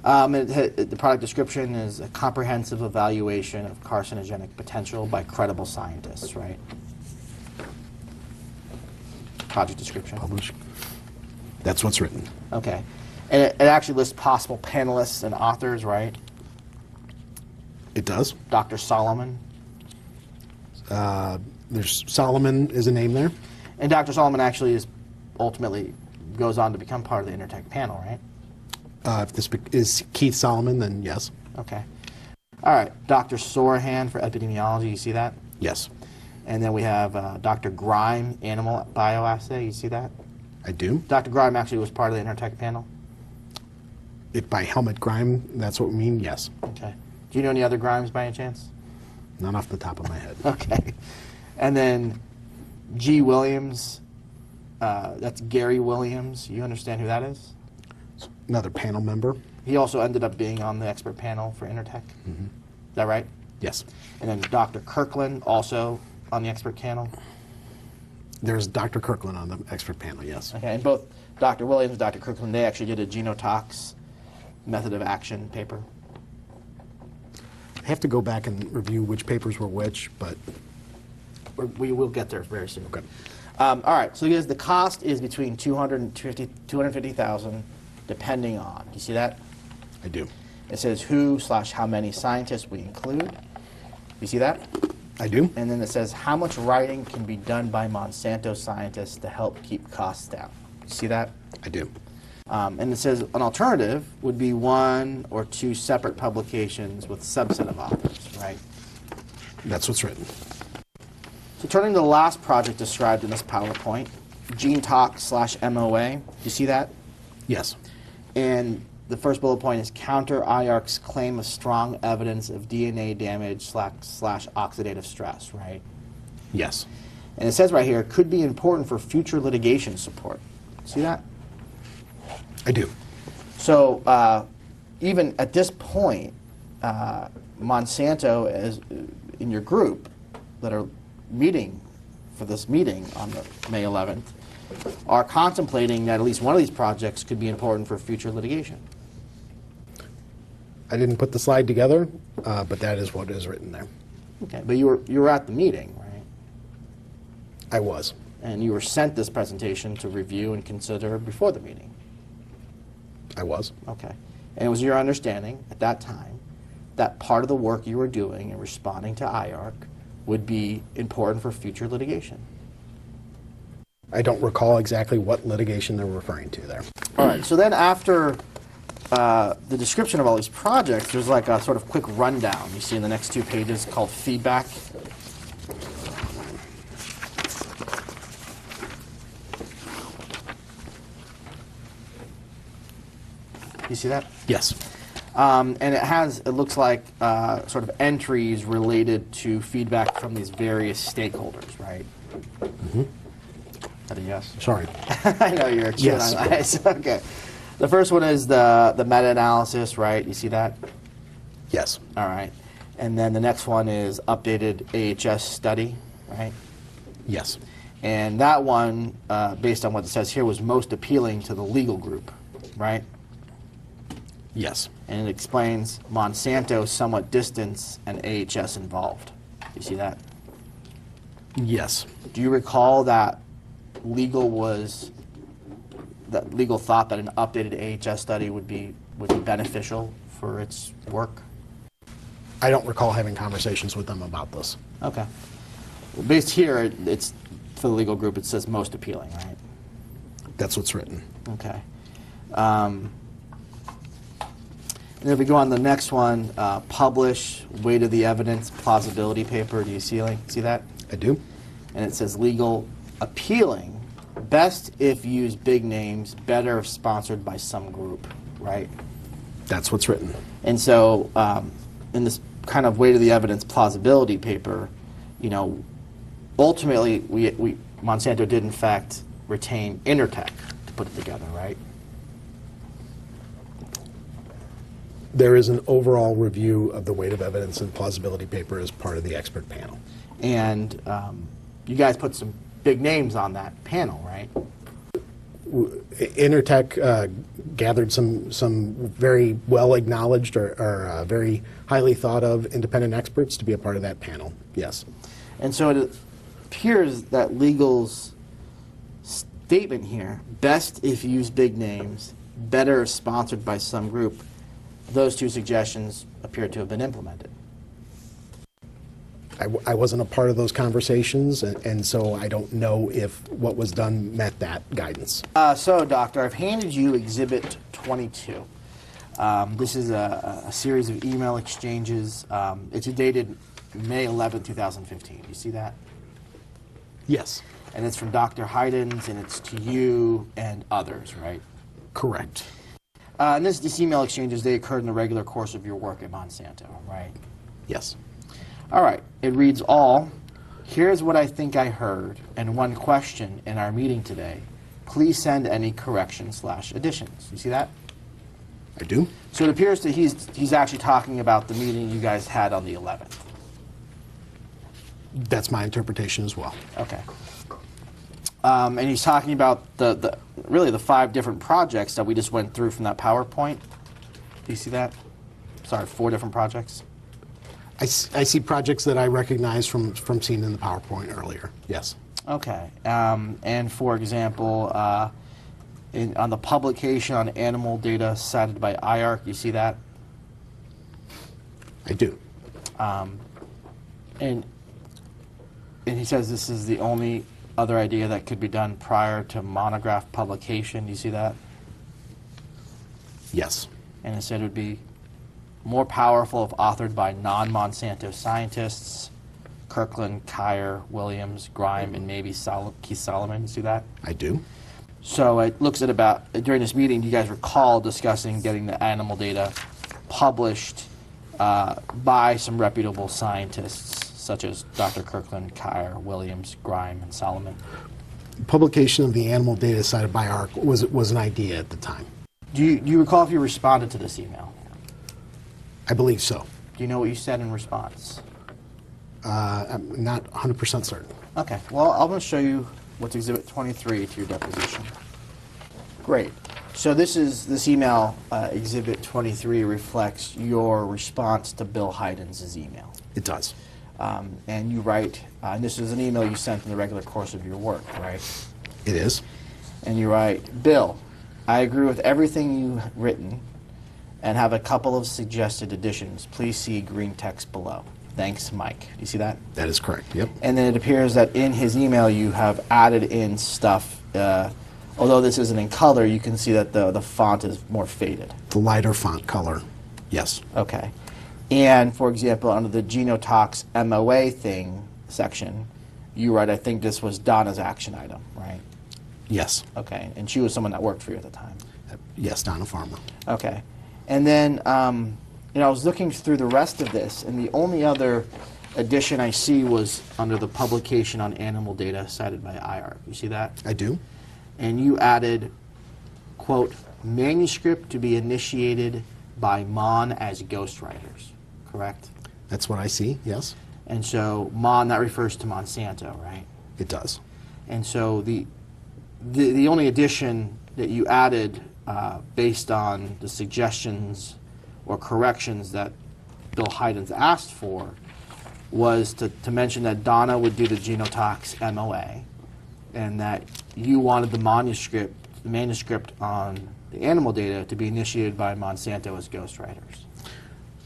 The product description is a comprehensive evaluation of carcinogenic potential by credible scientists, right? Project description. Publish. That's what's written. Okay. And it actually lists possible panelists and authors, right? It does. Dr. Solomon. There's Solomon is a name there. And Dr. Solomon actually ultimately goes on to become part of the Intertech panel, right? If this is Keith Solomon, then yes. Okay. All right. Dr. Sorahan for epidemiology. You see that? Yes. And then we have Dr. Grime, animal bioassay. You see that? I do. Dr. Grime actually was part of the Intertech panel. If by Helmut Grime, that's what we mean, yes. Okay. Do you know any other Grimes by any chance? Not off the top of my head. Okay. And then G. Williams, that's Gary Williams. You understand who that is? Another panel member. He also ended up being on the expert panel for Intertech. Mm-hmm. Is that right? Yes. And then Dr. Kirkland, also on the expert panel. There's Dr. Kirkland on the expert panel, yes. Okay, and both Dr. Williams and Dr. Kirkland, they actually did a genotox method of action paper. I have to go back and review which papers were which, but... We will get there very soon. Okay. All right, so the cost is between $250,000, depending on. You see that? I do. It says who/how many scientists we include. You see that? I do. And then it says how much writing can be done by Monsanto scientists to help keep costs down. You see that? I do. And it says an alternative would be one or two separate publications with a subset of authors, right? That's what's written. So turning to the last project described in this PowerPoint, GeneTalk/MOA. You see that? Yes. And the first bullet point is counter IARC's claim of strong evidence of DNA damage / oxidative stress, right? Yes. And it says right here, could be important for future litigation support. See that? I do. So even at this point, Monsanto, as in your group that are meeting for this meeting on the May 11th, are contemplating that at least one of these projects could be important for future litigation. I didn't put the slide together, but that is what is written there. Okay, but you were at the meeting, right? I was. And you were sent this presentation to review and consider before the meeting. I was. Okay. And it was your understanding at that time that part of the work you were doing in responding to IARC would be important for future litigation. I don't recall exactly what litigation they're referring to there. All right, so then after the description of all these projects, there's like a sort of quick rundown you see in the next 2 pages called feedback. You see that? Yes. And it looks like sort of entries related to feedback from these various stakeholders, right? Mm-hmm. Is that a yes? Sorry. I know you're chewing Yes. on ice. Okay. The first one is the meta-analysis, right? You see that? Yes. All right. And then the next one is updated AHS study, right? Yes. And that one, based on what it says here, was most appealing to the legal group, right? Yes. And it explains Monsanto somewhat distance and AHS involved. You see that? Yes. Do you recall that legal thought that an updated AHS study would be beneficial for its work? I don't recall having conversations with them about this. Okay. Well, based here, it's for the legal group. It says most appealing, right? That's what's written. Okay. And if we go on the next one, publish weight of the evidence plausibility paper. Do you see that? I do. And it says legal appealing, best if used big names, better if sponsored by some group, right? That's what's written. And so in this kind of weight of the evidence plausibility paper, ultimately Monsanto did in fact retain Intertech to put it together, right? There is an overall review of the weight of evidence and plausibility paper as part of the expert panel. And you guys put some big names on that panel, right? Intertech gathered some very well acknowledged or very highly thought of independent experts to be a part of that panel. Yes. And so it appears that legal's statement here, best if used big names, better if sponsored by some group, those 2 suggestions appear to have been implemented. I wasn't a part of those conversations, and so I don't know if what was done met that guidance. So, Doctor, I've handed you Exhibit 22. This is a series of email exchanges. It's dated May 11, 2015. You see that? Yes. And it's from Dr. Haydens, and it's to you and others, right? Correct. And this email exchanges, they occurred in the regular course of your work at Monsanto, right? Yes. All right. It reads all, here's what I think I heard, and one question in our meeting today. Please send any corrections/additions. You see that? I do. So it appears that he's actually talking about the meeting you guys had on the 11th. That's my interpretation as well. Okay. And he's talking about really the 5 different projects that we just went through from that PowerPoint. Do you see that? Sorry, 4 different projects. I see projects that I recognize from seeing in the PowerPoint earlier. Yes. Okay. And for example, on the publication on animal data cited by IARC, you see that? I do. And he says this is the only other idea that could be done prior to monograph publication. Do you see that? Yes. And it said it would be more powerful if authored by non-Monsanto scientists, Kirkland, Kyer, Williams, Grime, and maybe Keith Solomon. You see that? I do. So it looks at about, during this meeting, do you guys recall discussing getting the animal data published by some reputable scientists, such as Dr. Kirkland, Kyer, Williams, Grime, and Solomon? Publication of the animal data cited by ARC was an idea at the time. Do you recall if you responded to this email? I believe so. Do you know what you said in response? I'm not 100% certain. Okay, well, I'm going to show you what's Exhibit 23 to your deposition. Great. So this email, Exhibit 23, reflects your response to Bill Hyden's email. It does. And you write, and this is an email you sent in the regular course of your work, right? It is. And you write, Bill, I agree with everything you've written and have a couple of suggested additions. Please see green text below. Thanks, Mike. Do you see that? That is correct, yep. And then it appears that in his email you have added in stuff. Although this isn't in color, you can see that the font is more faded. The lighter font color, yes. Okay. And, for example, under the Genotox MOA thing section, you write, I think this was Donna's action item, right? Yes. Okay. And she was someone that worked for you at the time. Yes, Donna Farmer. Okay. And then, I was looking through the rest of this, and the only other addition I see was under the publication on animal data cited by IARC. You see that? I do. And you added, quote, manuscript to be initiated by Mon as ghostwriters, correct? That's what I see, yes. And so Mon, that refers to Monsanto, right? It does. And so the only addition that you added based on the suggestions or corrections that Bill Hyden's asked for was to mention that Donna would do the Genotox MOA and that you wanted the manuscript on the animal data to be initiated by Monsanto as ghostwriters.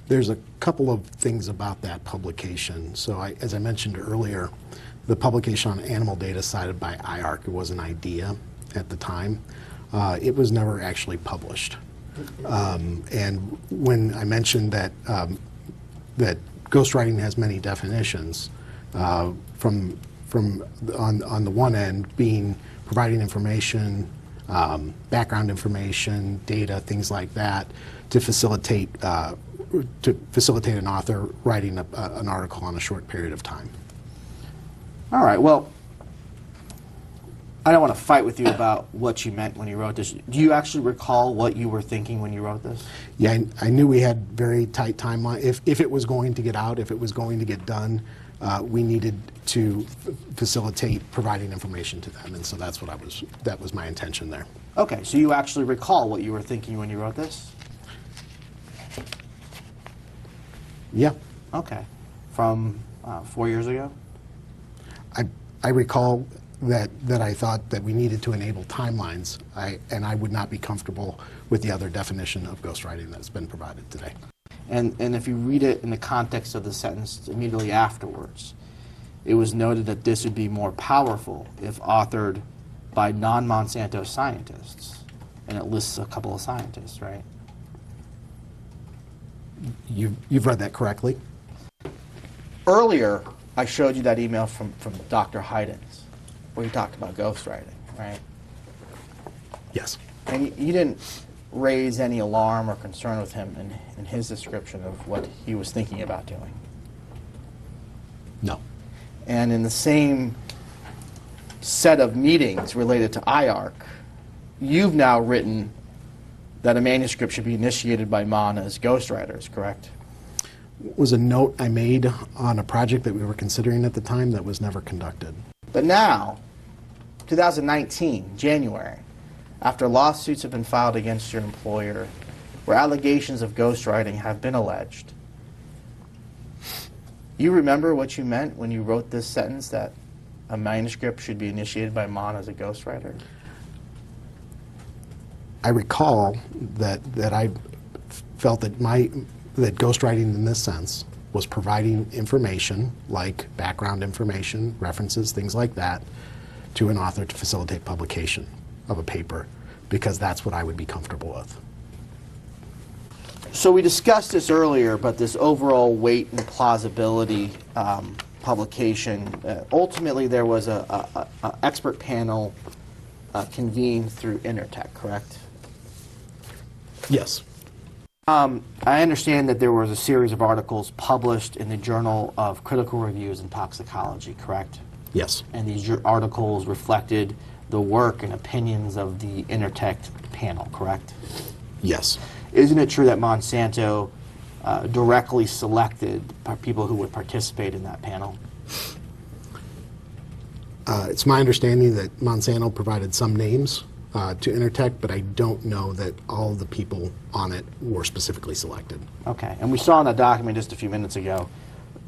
There's a couple of things about that publication. So as I mentioned earlier, the publication on animal data cited by IARC, it was an idea at the time. It was never actually published. And when I mentioned that that ghostwriting has many definitions, from on the one end being providing information, background information, data, things like that, to facilitate an author writing an article on a short period of time. All right. Well, I don't want to fight with you about what you meant when you wrote this. Do you actually recall what you were thinking when you wrote this? Yeah, I knew we had very tight timeline. If it was going to get out, if it was going to get done, we needed to facilitate providing information to them, and so that was my intention there. Okay, so you actually recall what you were thinking when you wrote this? Yeah. Okay. From 4 years ago? I recall that I thought that we needed to enable timelines, and I would not be comfortable with the other definition of ghostwriting that's been provided today. And if you read it in the context of the sentence immediately afterwards, it was noted that this would be more powerful if authored by non-Monsanto scientists. And it lists a couple of scientists, right? You've read that correctly? Earlier, I showed you that email from Dr. Hyden's, where he talked about ghostwriting, right? Yes. And you didn't raise any alarm or concern with him in his description of what he was thinking about doing. No. And in the same set of meetings related to IARC, you've now written that a manuscript should be initiated by Mon as ghostwriters, correct? It was a note I made on a project that we were considering at the time that was never conducted. But now, 2019, January, after lawsuits have been filed against your employer where allegations of ghostwriting have been alleged, you remember what you meant when you wrote this sentence that a manuscript should be initiated by Mon as a ghostwriter? I recall that I felt that that ghostwriting in this sense was providing information like background information, references, things like that, to an author to facilitate publication of a paper, because that's what I would be comfortable with. So we discussed this earlier, but this overall weight and plausibility publication, ultimately there was a expert panel convened through Intertech, correct? Yes. I understand that there was a series of articles published in the Journal of Critical Reviews in Toxicology, correct? Yes. And these articles reflected the work and opinions of the Intertech panel, correct? Yes. Isn't it true that Monsanto directly selected people who would participate in that panel? It's my understanding that Monsanto provided some names to Intertech, but I don't know that all of the people on it were specifically selected. Okay, and we saw in that document just a few minutes ago,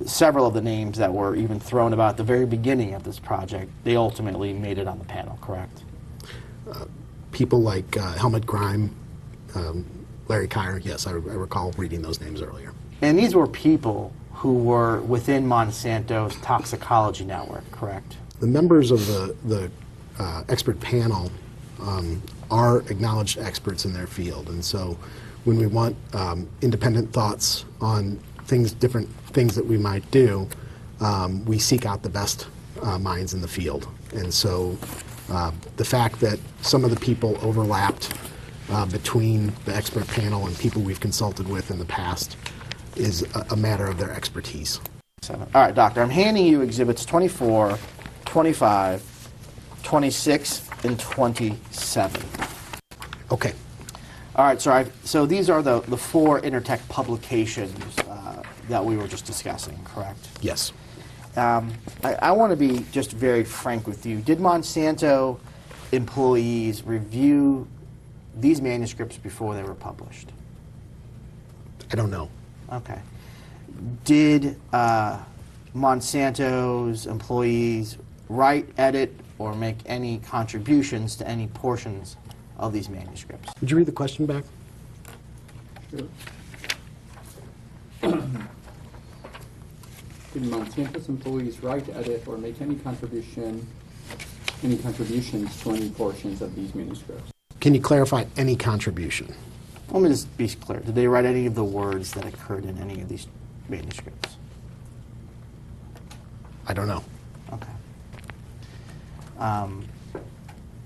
several of the names that were even thrown about at the very beginning of this project, they ultimately made it on the panel, correct? People like Helmut Grime, Larry Kyer, yes, I recall reading those names earlier. And these were people who were within Monsanto's toxicology network, correct? The members of the expert panel are acknowledged experts in their field, and so when we want independent thoughts on different things that we might do, we seek out the best minds in the field. And so the fact that some of the people overlapped between the expert panel and people we've consulted with in the past is a matter of their expertise. All right, Doctor, I'm handing you exhibits 24, 25, 26, and 27. Okay. All right, so these are the four Intertech publications that we were just discussing, correct? Yes. I want to be just very frank with you. Did Monsanto employees review these manuscripts before they were published? I don't know. Okay. Did Monsanto's employees write, edit, or make any contributions to any portions of these manuscripts? Would you read the question back? Sure. Did Monsanto's employees write, edit, or make any contributions to any portions of these manuscripts? Can you clarify any contribution? Let me just be clear. Did they write any of the words that occurred in any of these manuscripts? I don't know. Okay.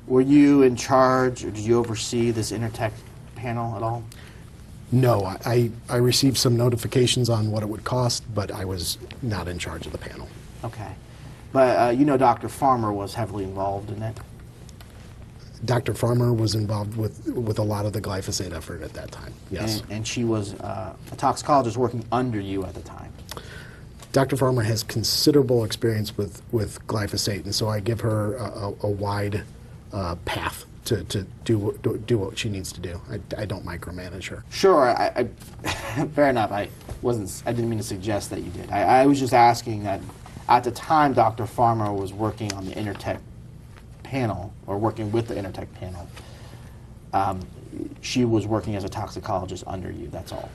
Were you in charge, or did you oversee this Intertech panel at all? No, I received some notifications on what it would cost, but I was not in charge of the panel. Okay. But you know Dr. Farmer was heavily involved in it? Dr. Farmer was involved with a lot of the glyphosate effort at that time, yes. And she was a toxicologist working under you at the time? Dr. Farmer has considerable experience with glyphosate, and so I give her a wide path to do what she needs to do. I don't micromanage her. Sure, I fair enough. I didn't mean to suggest that you did. I was just asking that at the time Dr. Farmer was working on the Intertech panel, or working with the Intertech panel, she was working as a toxicologist under you, that's all.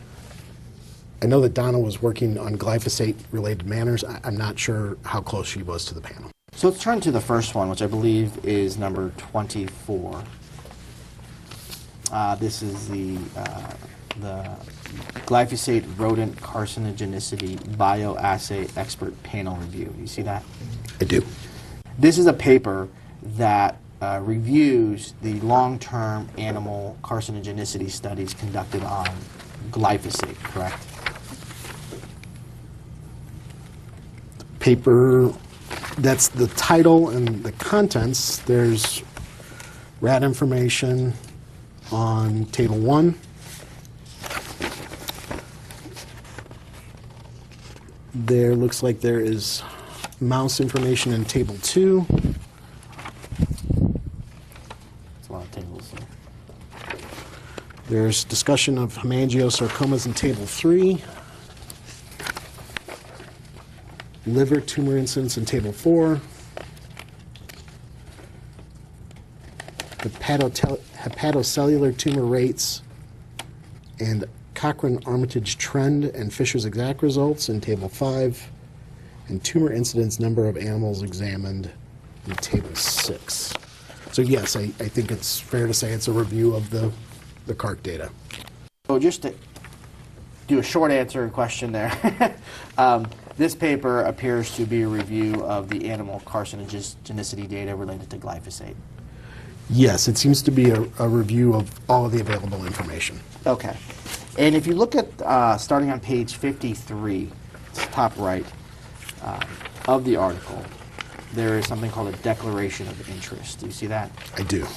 I know that Donna was working on glyphosate-related matters. I'm not sure how close she was to the panel. So let's turn to the first one, which I believe is number 24. This is the glyphosate rodent carcinogenicity bioassay expert panel review. You see that? I do. This is a paper that reviews the long-term animal carcinogenicity studies conducted on glyphosate, correct? Paper, that's the title and the contents. There's rat information on table 1. There looks like there is mouse information in table 2. It's a lot of tables there. There's discussion of hemangiosarcomas in table 3. Liver tumor incidence in table 4. Hepatocellular tumor rates and Cochrane-Armitage trend and Fisher's-Exact results in table 5. And tumor incidence number of animals examined in table 6. So yes, I think it's fair to say it's a review of the CARC data. So just to do a short answer question there, this paper appears to be a review of the animal carcinogenicity data related to glyphosate. Yes, it seems to be a review of all of the available information. Okay. And if you look at, starting on page 53, top right, of the article, there is something called a declaration of interest. Do you see that? I do.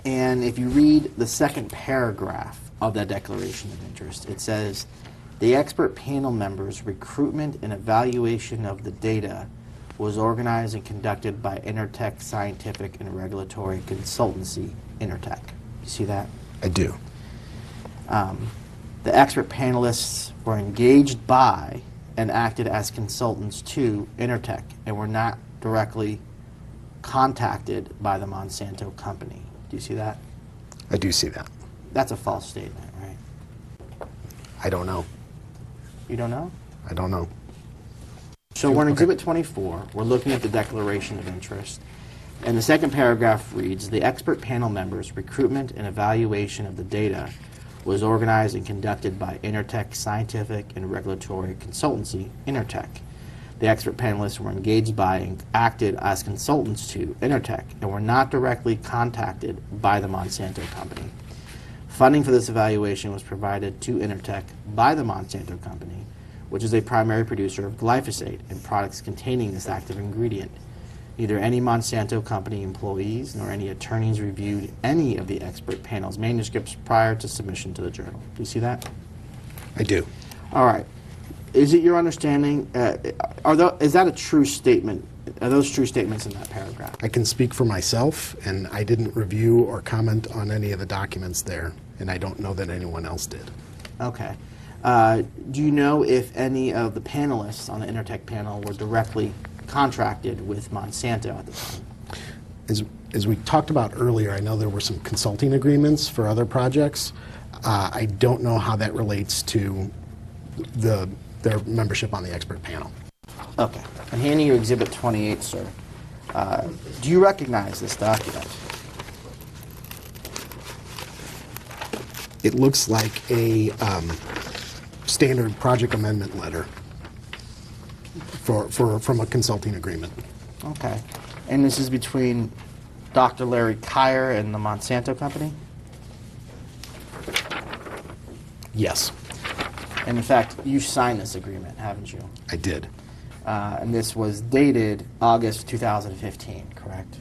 And if you read the second paragraph of that declaration of interest, it says, the expert panel members' recruitment and evaluation of the data was organized and conducted by Intertech Scientific and Regulatory Consultancy, Intertech. You see that? I do. The expert panelists were engaged by and acted as consultants to Intertech and were not directly contacted by the Monsanto company. Do you see that? I do see that. That's a false statement, right? I don't know. You don't know? I don't know. So we're in Okay. Exhibit 24. We're looking at the Declaration of Interest. And the second paragraph reads, the expert panel members' recruitment and evaluation of the data was organized and conducted by Intertech Scientific and Regulatory Consultancy, Intertech. The expert panelists were engaged by and acted as consultants to Intertech and were not directly contacted by the Monsanto company. Funding for this evaluation was provided to Intertech by the Monsanto company, which is a primary producer of glyphosate and products containing this active ingredient. Neither any Monsanto company employees nor any attorneys reviewed any of the expert panel's manuscripts prior to submission to the journal. Do you see that? I do. All right. Is it your understanding, is that a true statement? Are those true statements in that paragraph? I can speak for myself, and I didn't review or comment on any of the documents there, and I don't know that anyone else did. Okay. Do you know if any of the panelists on the Intertech panel were directly contracted with Monsanto at the time? As we talked about earlier, I know there were some consulting agreements for other projects. I don't know how that relates to their membership on the expert panel. Okay. I'm handing you Exhibit 28, sir. Do you recognize this document? It looks like a standard project amendment letter from a consulting agreement. Okay. And this is between Dr. Larry Kyer and the Monsanto company? Yes, And in fact, you signed this agreement, haven't you? I did. And this was dated August 2015, correct?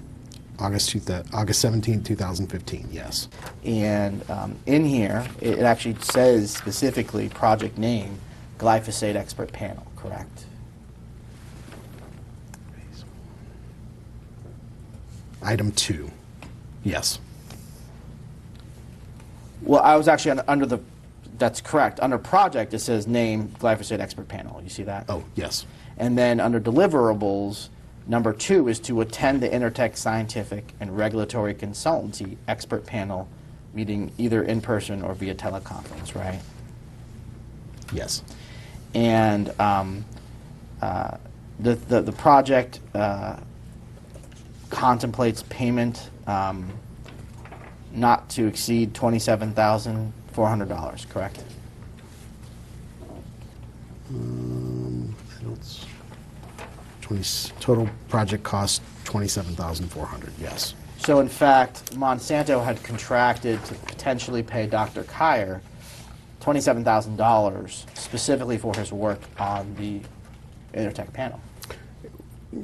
August 17, 2015, yes. And in here, it actually says specifically project name, Glyphosate Expert Panel, correct? Item 2, yes. Well, I was actually under the, that's correct. Under project, it says name, Glyphosate Expert Panel. You see that? Oh, yes. And then under deliverables, number 2 is to attend the Intertech Scientific and Regulatory Consultancy Expert Panel meeting either in person or via teleconference, right? Yes. And the project contemplates payment not to exceed $27,400, correct? I don't 20, total project cost $27,400, yes. So in fact, Monsanto had contracted to potentially pay Dr. Kyer $27,000 specifically for his work on the Intertech panel.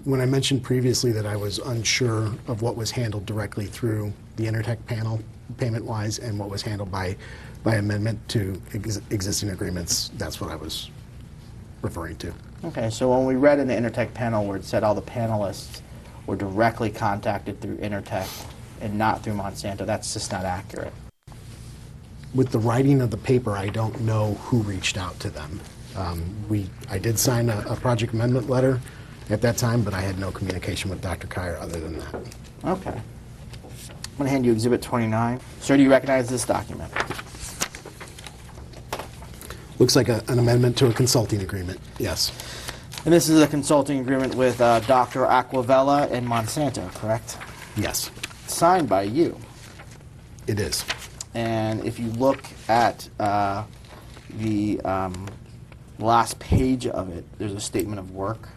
When I mentioned previously that I was unsure of what was handled directly through the Intertech panel payment-wise and what was handled by amendment to existing agreements, that's what I was referring to. Okay, so when we read in the Intertech panel where it said all the panelists were directly contacted through Intertech and not through Monsanto, that's just not accurate. With the writing of the paper, I don't know who reached out to them. I did sign a project amendment letter at that time, but I had no communication with Dr. Kyer other than that. Okay. I'm going to hand you Exhibit 29. Sir, do you recognize this document? Looks like an amendment to a consulting agreement, yes. And this is a consulting agreement with Dr. Aquavella and Monsanto, correct? Yes, Signed by you. it is. And if you look at the last page of it, there's a statement of work.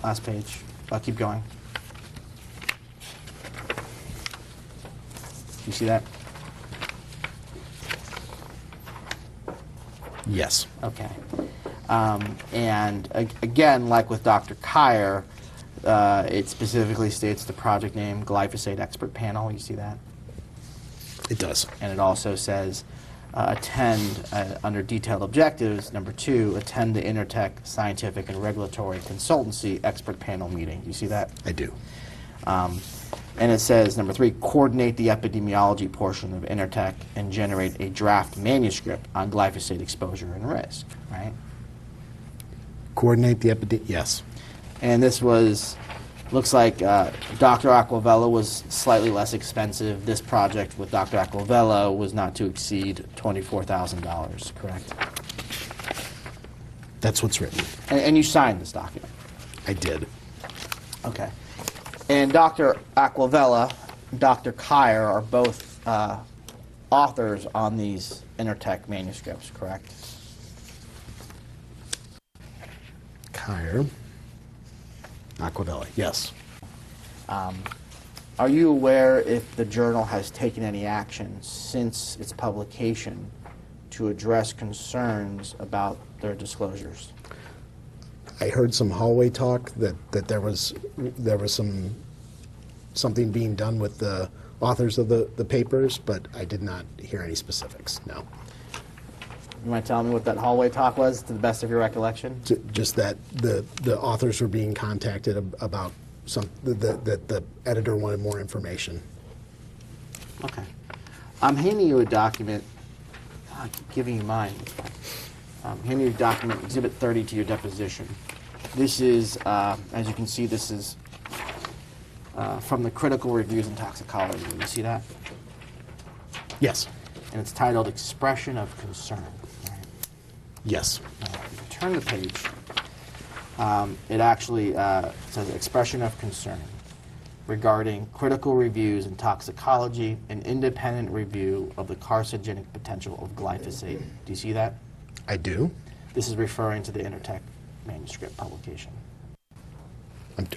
Last page. Keep going. You see that? Yes. Okay. And again, like with Dr. Kyer, it specifically states the project name, Glyphosate Expert Panel. You see that? It does. And it also says attend, under detailed objectives, number 2, attend the Intertech Scientific and Regulatory Consultancy Expert Panel meeting. You see that? I do. And it says, number 3, coordinate the epidemiology portion of Intertech and generate a draft manuscript on glyphosate exposure and risk, right? Coordinate the yes. And this was, looks like Dr. Aquavella was slightly less expensive. This project with Dr. Aquavella was not to exceed $24,000, correct? That's what's written. And you signed this document? I did. Okay. And Dr. Aquavella, Dr. Kyer are both authors on these Intertech manuscripts, correct? Kyer. Aquavella, yes. Are you aware if the journal has taken any action since its publication to address concerns about their disclosures? I heard some hallway talk that there was something being done with the authors of the papers, but I did not hear any specifics, no. You might tell me what that hallway talk was, to the best of your recollection? Just that the authors were being contacted about that the editor wanted more information. Okay. I'm handing you a document, I'm giving you mine. I'm handing you a document, Exhibit 30 to your deposition. This is, as you can see, this is from the Critical Reviews in Toxicology. You see that? Yes. And it's titled Expression of Concern. Right? Yes. Turn the page. It actually says Expression of Concern regarding critical reviews in toxicology, an independent review of the carcinogenic potential of glyphosate. Do you see that? I do. This is referring to the Intertech manuscript publication.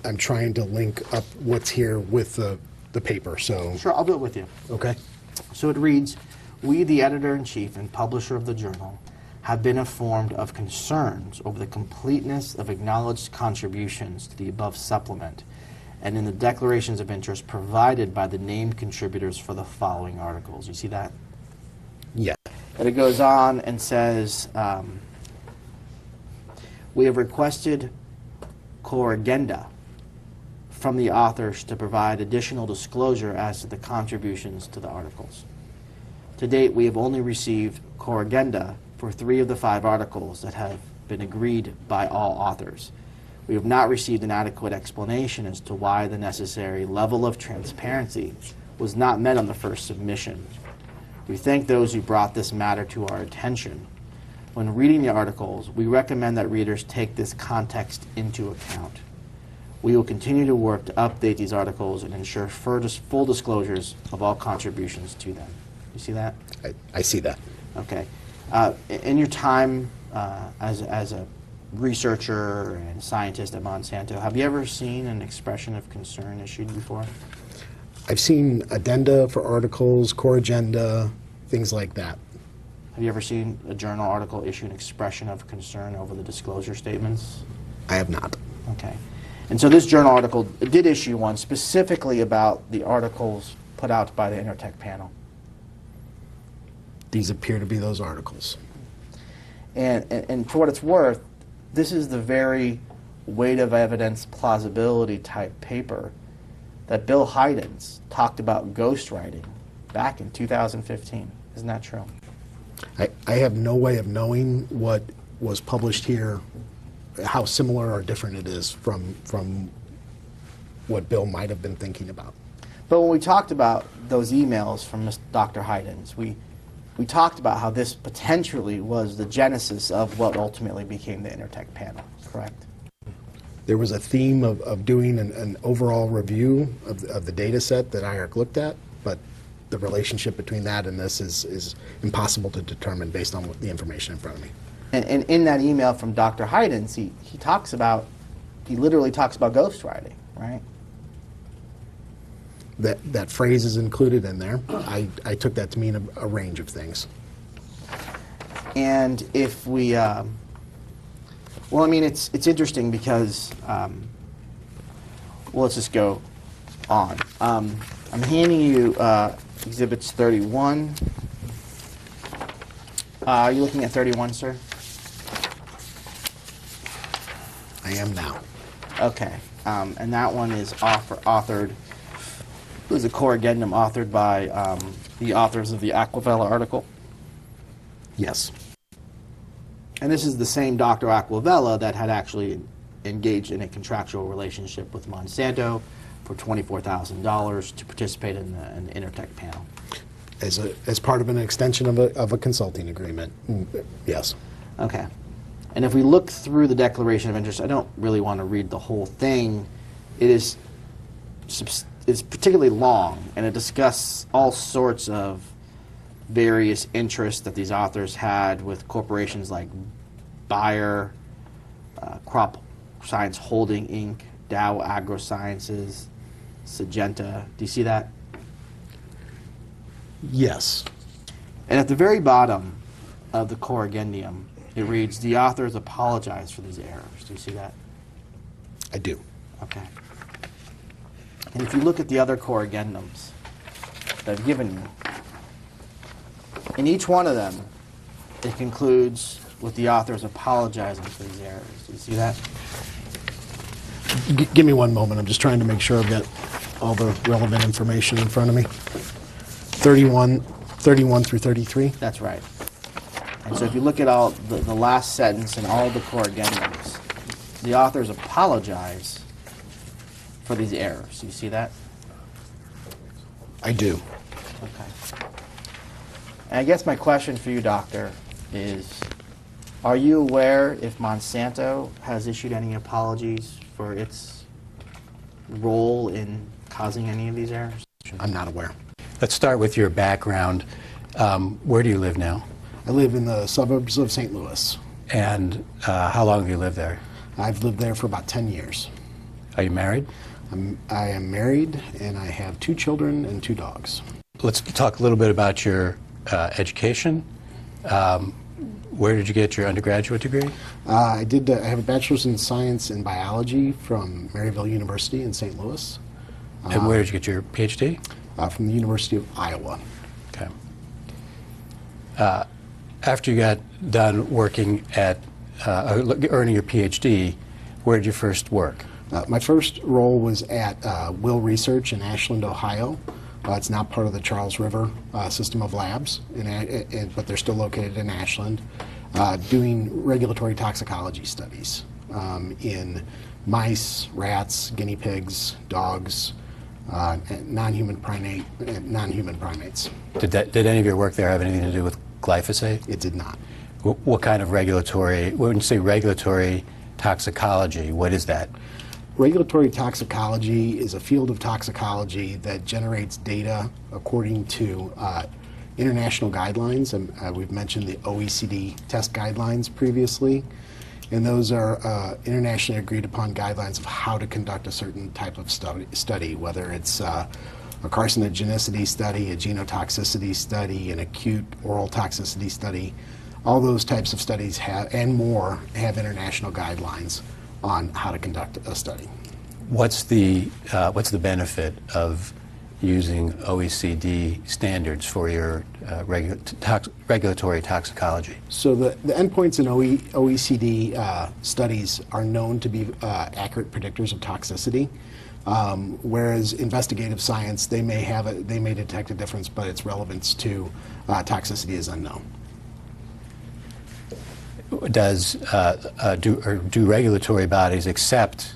I'm trying to link up what's here with the paper, so. Sure, I'll do it with you. Okay. So it reads, we, the editor-in-chief and publisher of the journal, have been informed of concerns over the completeness of acknowledged contributions to the above supplement and in the declarations of interest provided by the named contributors for the following articles. You see that? Yeah. And it goes on and says, we have requested corrigenda from the authors to provide additional disclosure as to the contributions to the articles. To date, we have only received corrigenda for 3 of the 5 articles that have been agreed by all authors. We have not received an adequate explanation as to why the necessary level of transparency was not met on the first submission. We thank those who brought this matter to our attention. When reading the articles, we recommend that readers take this context into account. We will continue to work to update these articles and ensure full disclosures of all contributions to them. You see that? I see that. Okay. In your time as a researcher and scientist at Monsanto, have you ever seen an expression of concern issued before? I've seen addenda for articles, core agenda, things like that. Have you ever seen a journal article issue an expression of concern over the disclosure statements? I have not. Okay. And so this journal article did issue one specifically about the articles put out by the Intertech panel. These appear to be those articles. And for what it's worth, this is the very weight of evidence plausibility type paper that Bill Heidens talked about ghostwriting back in 2015. Isn't that true? I have no way of knowing what was published here, how similar or different it is from what Bill might have been thinking about. But when we talked about those emails from Dr. Heidens, we talked about how this potentially was the genesis of what ultimately became the Intertech panel, correct? There was a theme of doing an overall review of the data set that IARC looked at, but the relationship between that and this is impossible to determine based on the information in front of me. And in that email from Dr. Heidens, he literally talks about ghostwriting, right? That phrase is included in there. I took that to mean a range of things. And if we, well, I mean, it's interesting because, well, let's just go on. I'm handing you Exhibits 31 Are you looking at 31, sir? I am now. Okay. And that one is authored, it was a core addendum authored by the authors of the Aquavella article. Yes. And this is the same Dr. Aquavella that had actually engaged in a contractual relationship with Monsanto for $24,000 to participate in the Intertech panel. As part of an extension of a consulting agreement, yes. Okay. And if we look through the Declaration of Interest, I don't really want to read the whole thing. It's particularly long, and it discusses all sorts of various interests that these authors had with corporations like Bayer, Crop Science Holding, Inc., Dow AgroSciences, Syngenta. Do you see that? Yes. And at the very bottom of the core addendum, it reads, the authors apologize for these errors. Do you see that? I do. Okay. And if you look at the other core addendums that I've given you, in each one of them, it concludes with the authors apologizing for these errors. Do you see that? Give me one moment. I'm just trying to make sure I've got all the relevant information in front of me. 31 through 33? That's right. And so if you look at all the last sentence in all the core addendums, the authors apologize for these errors. Do you see that? I do. Okay. And I guess my question for you, Doctor, is are you aware if Monsanto has issued any apologies for its role in causing any of these errors? I'm not aware. Let's start with your background. Where do you live now? I live in the suburbs of St. Louis. And how long have you lived there? I've lived there for about 10 years. Are you married? I am married, and I have 2 children and 2 dogs. Let's talk a little bit about your education. Where did you get your undergraduate degree? I have a bachelor's in science and biology from Maryville University in St. Louis. And where did you get your PhD? From the University of Iowa. Okay. After you got done working at, earning your PhD, where did you first work? My first role was at Will Research in Ashland, Ohio. It's now part of the Charles River system of labs, but they're still located in Ashland, doing regulatory toxicology studies in mice, rats, guinea pigs, dogs, non-human primates. Did any of your work there have anything to do with glyphosate? It did not. What kind of regulatory, when you say regulatory toxicology, what is that? Regulatory toxicology is a field of toxicology that generates data according to international guidelines, and we've mentioned the OECD test guidelines previously, and those are internationally agreed upon guidelines of how to conduct a certain type of study, whether it's a carcinogenicity study, a genotoxicity study, an acute oral toxicity study. All those types of studies and more have international guidelines on how to conduct a study. What's the benefit of using OECD standards for your regulatory toxicology? So the endpoints in OECD studies are known to be accurate predictors of toxicity, whereas investigative science, they may detect a difference, but its relevance to toxicity is unknown. Do regulatory bodies accept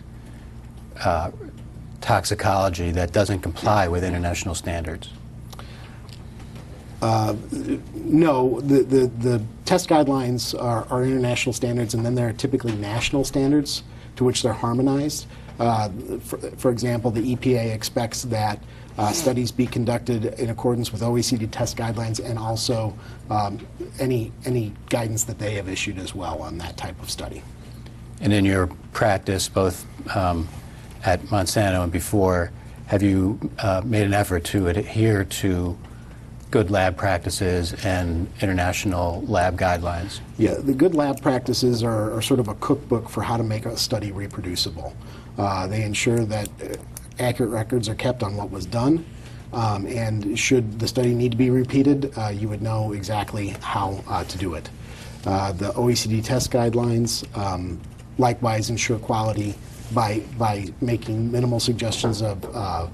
toxicology that doesn't comply with international standards? No, the test guidelines are international standards, and then there are typically national standards to which they're harmonized. For example, the EPA expects that studies be conducted in accordance with OECD test guidelines, and also any guidance that they have issued as well on that type of study. And in your practice, both at Monsanto and before, have you made an effort to adhere to good lab practices and international lab guidelines? Yeah, the good lab practices are sort of a cookbook for how to make a study reproducible. They ensure that accurate records are kept on what was done, And should the study need to be repeated, you would know exactly how to do it. The OECD test guidelines likewise ensure quality by making minimal suggestions of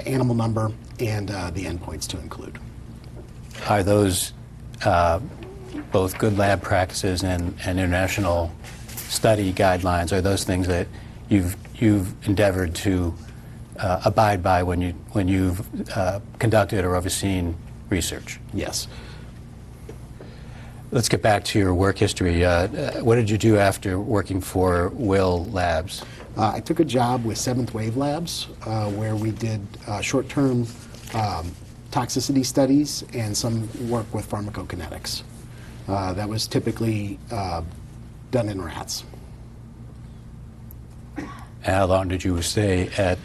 animal number and the endpoints to include. Are those both good lab practices and international study guidelines? Are those things that you've endeavored to abide by when you've conducted or overseen research? Yes. Let's get back to your work history. What did you do after working for Will Labs? I took a job with Seventh Wave Labs where we did short-term toxicity studies and some work with pharmacokinetics. That was typically done in rats. And how long did you stay at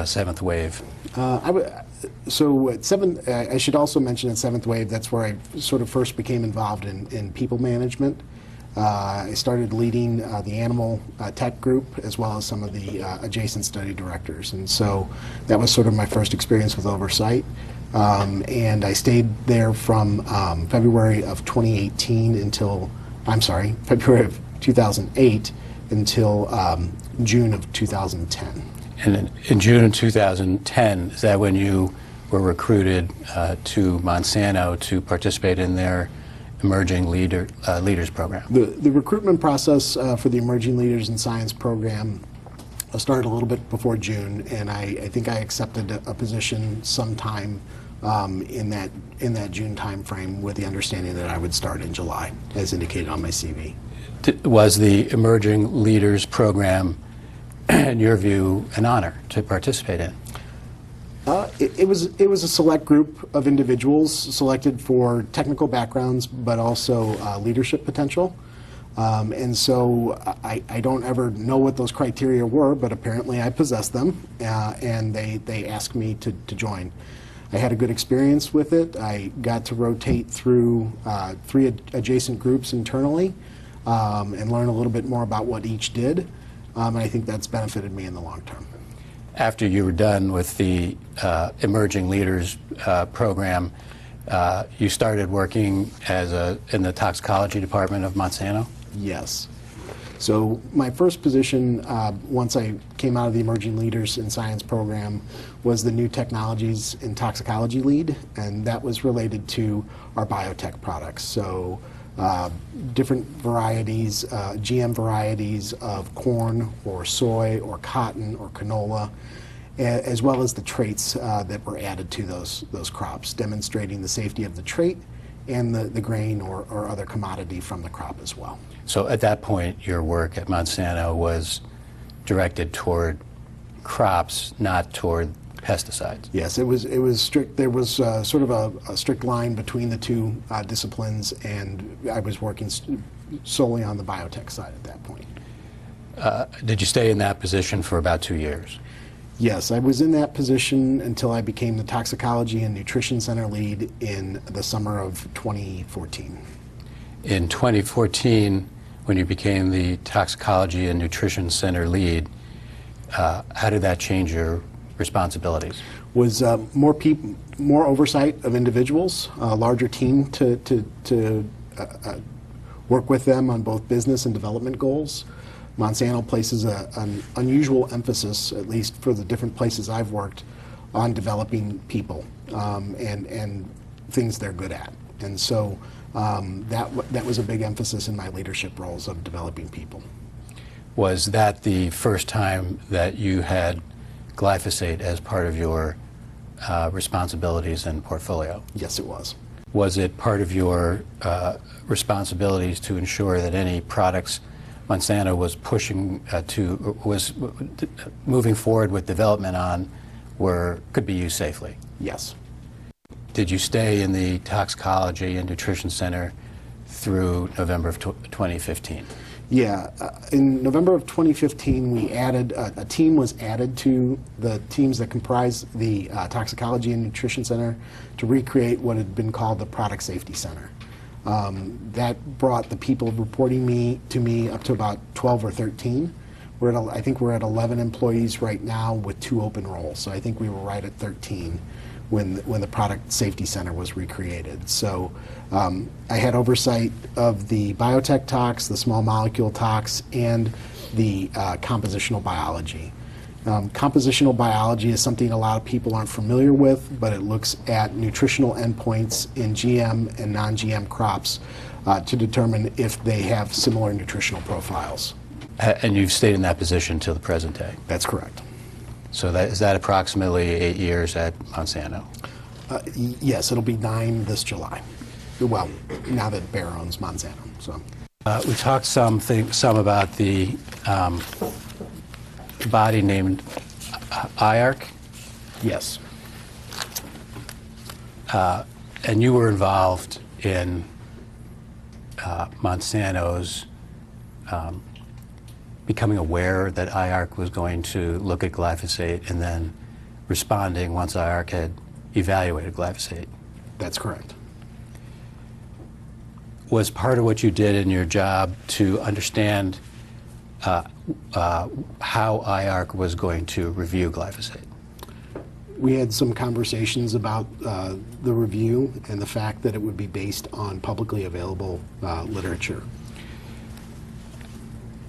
Seventh Wave? So at I should also mention at Seventh Wave, that's where I sort of first became involved in people management. I started leading the animal tech group as well as some of the adjacent study directors. And so that was sort of my first experience with oversight. And I stayed there from February of 2018 until, February of 2008 until June of 2010. And in June of 2010, is that when you were recruited to Monsanto to participate in their Emerging Leaders Program? The recruitment process for the Emerging Leaders in Science program started a little bit before June, and I think I accepted a position sometime in that June time frame with the understanding that I would start in July, as indicated on my CV. Was the Emerging Leaders Program, in your view, an honor to participate in? It was a select group of individuals selected for technical backgrounds, but also leadership potential. And so I don't ever know what those criteria were, but apparently I possessed them, and they asked me to join. I had a good experience with it. I got to rotate through 3 adjacent groups internally and learn a little bit more about what each did. And I think that's benefited me in the long term. After you were done with the Emerging Leaders Program, you started working in the toxicology department of Monsanto? Yes. So my first position, once I came out of the Emerging Leaders in Science program, was the New Technologies in Toxicology lead, and that was related to our biotech products. So different varieties, GM varieties of corn or soy or cotton or canola, as well as the traits that were added to those crops, demonstrating the safety of the trait and the grain or other commodity from the crop as well. So at that point, your work at Monsanto was directed toward crops, not toward pesticides. Yes, it was strict. There was sort of a strict line between the two disciplines, and I was working solely on the biotech side at that point. Did you stay in that position for about 2 years? Yes, I was in that position until I became the Toxicology and Nutrition Center lead in the summer of 2014. In 2014, when you became the Toxicology and Nutrition Center lead, how did that change your responsibilities? Was more oversight of individuals, a larger team to work with them on both business and development goals. Monsanto places an unusual emphasis, at least for the different places I've worked, on developing people and things they're good at. And so that was a big emphasis in my leadership roles of developing people. Was that the first time that you had glyphosate as part of your responsibilities and portfolio? Yes, it was. Was it part of your responsibilities to ensure that any products Monsanto was was moving forward with development on could be used safely? Yes. Did you stay in the Toxicology and Nutrition Center through November of 2015? Yeah, in November of 2015, we added a team was added to the teams that comprise the Toxicology and Nutrition Center to recreate what had been called the Product Safety Center. That brought the people reporting to me up to about 12 or 13, I think we're at 11 employees right now with 2 open roles. So I think we were right at 13 when the Product Safety Center was recreated. So I had oversight of the biotech tox, the small molecule tox, and the compositional biology. Compositional biology is something a lot of people aren't familiar with, but it looks at nutritional endpoints in GM and non-GM crops to determine if they have similar nutritional profiles. And you've stayed in that position till the present day? That's correct. So is that approximately 8 years at Monsanto? Yes, it'll be 9 this July. Well, now that Bayer owns Monsanto. So We talked some about the body named IARC, yes, and you were involved in Monsanto's becoming aware that IARC was going to look at glyphosate and then responding once IARC had evaluated glyphosate. that's correct. Was part of what you did in your job to understand how IARC was going to review glyphosate? We had some conversations about the review and the fact that it would be based on publicly available literature.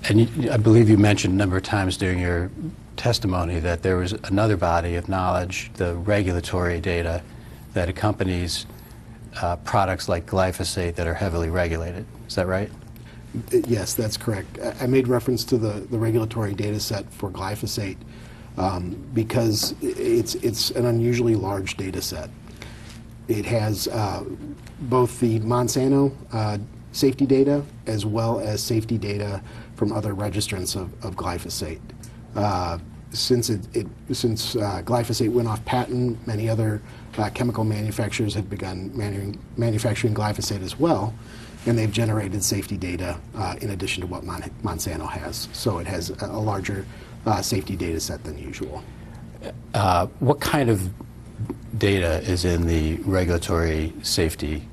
And I believe you mentioned a number of times during your testimony that there was another body of knowledge, the regulatory data that accompanies products like glyphosate that are heavily regulated. Is that right? Yes, that's correct. I made reference to the regulatory data set for glyphosate because it's an unusually large data set. It has both the Monsanto safety data as well as safety data from other registrants of glyphosate. Since glyphosate went off patent, many other chemical manufacturers had begun manufacturing glyphosate as well, and they've generated safety data in addition to what Monsanto has. So it has a larger safety data set than usual. What kind of data is in the regulatory safety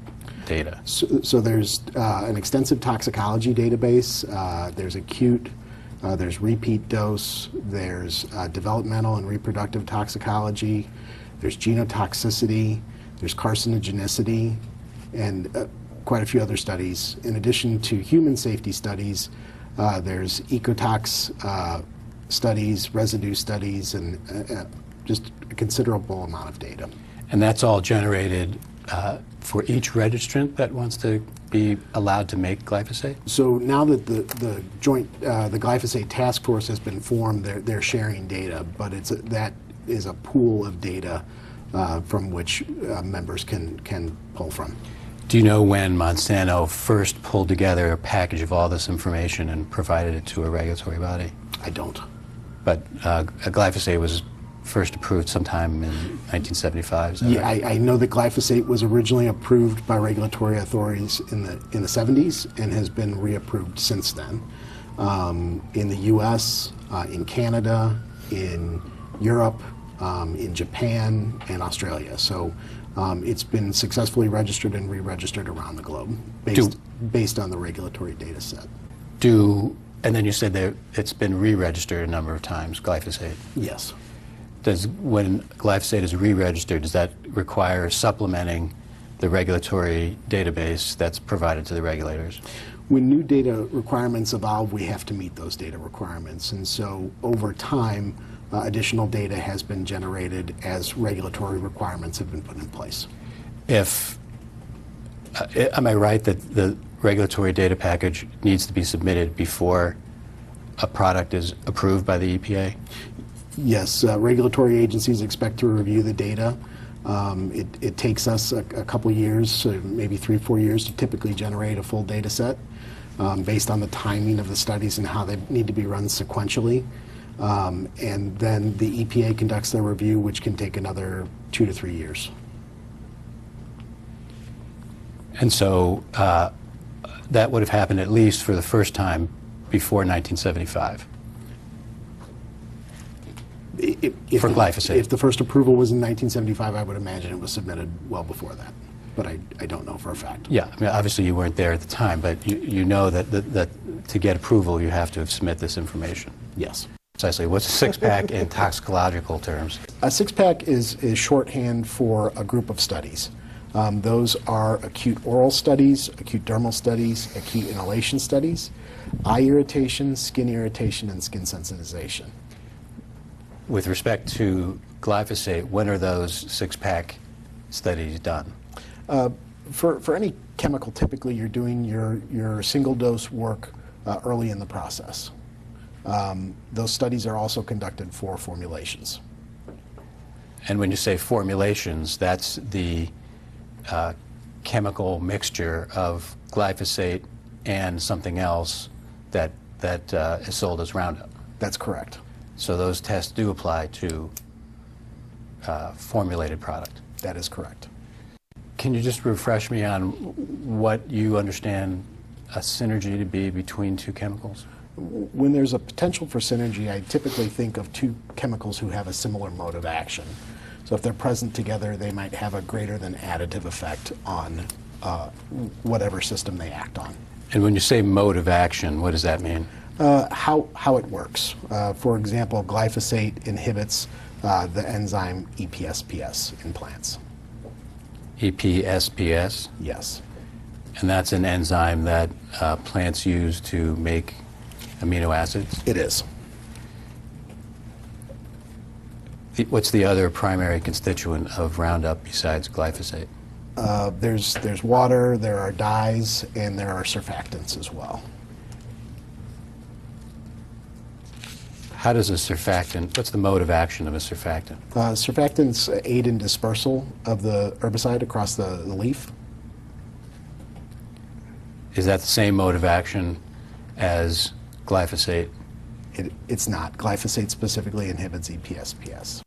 data? So there's an extensive toxicology database. There's acute, there's repeat dose, there's developmental and reproductive toxicology, there's genotoxicity, there's carcinogenicity, and quite a few other studies. In addition to human safety studies, there's ecotox studies, residue studies, and just a considerable amount of data. And that's all generated for each registrant that wants to be allowed to make glyphosate? So now that the joint, the glyphosate task force has been formed, they're sharing data, but that is a pool of data from which members can pull from. Do you know when Monsanto first pulled together a package of all this information and provided it to a regulatory body? I don't. But glyphosate was first approved sometime in 1975, is that Yeah, right? I know that glyphosate was originally approved by regulatory authorities in the 70s and has been reapproved since then. In the U.S., in Canada, in Europe, in Japan, and Australia. So it's been successfully registered and re-registered around the globe based on the regulatory data set. And then you said that it's been re-registered a number of times, glyphosate. Yes. When glyphosate is re-registered, does that require supplementing the regulatory database that's provided to the regulators? When new data requirements evolve, we have to meet those data requirements. And so over time, additional data has been generated as regulatory requirements have been put in place. Am I right that the regulatory data package needs to be submitted before a product is approved by the EPA? Yes, regulatory agencies expect to review the data. It takes us a couple years, maybe 3-4 years, to typically generate a full data set based on the timing of the studies and how they need to be run sequentially. And then the EPA conducts their review, which can take another 2 to 3 years. And so that would have happened at least for the first time before 1975. For glyphosate. If the first approval was in 1975, I would imagine it was submitted well before that. But I don't know for a fact. Yeah, I mean, obviously you weren't there at the time, but you know that to get approval you have to submit this information. Yes. Precisely. What's a six-pack in toxicological terms? A six-pack is shorthand for a group of studies. Those are acute oral studies, acute dermal studies, acute inhalation studies, eye irritation, skin irritation, and skin sensitization. With respect to glyphosate, when are those six-pack studies done? For any chemical, typically you're doing your single-dose work early in the process. Those studies are also conducted for formulations. And when you say formulations, that's the chemical mixture of glyphosate and something else that is sold as Roundup. That's correct. So those tests do apply to formulated product. That is correct. Can you just refresh me on what you understand a synergy to be between two chemicals? When there's a potential for synergy, I typically think of two chemicals who have a similar mode of action. So if they're present together, they might have a greater than additive effect on whatever system they act on. And when you say mode of action, what does that mean? How it works. For example, glyphosate inhibits the enzyme EPSPS in plants. EPSPS? Yes. And that's an enzyme that plants use to make amino acids? It is. What's the other primary constituent of Roundup besides glyphosate? There's water, there are dyes, and there are surfactants as well. How does a surfactant, what's the mode of action of a surfactant? Surfactants aid in dispersal of the herbicide across the leaf. Is that the same mode of action as glyphosate? It's not. Glyphosate specifically inhibits EPSPS.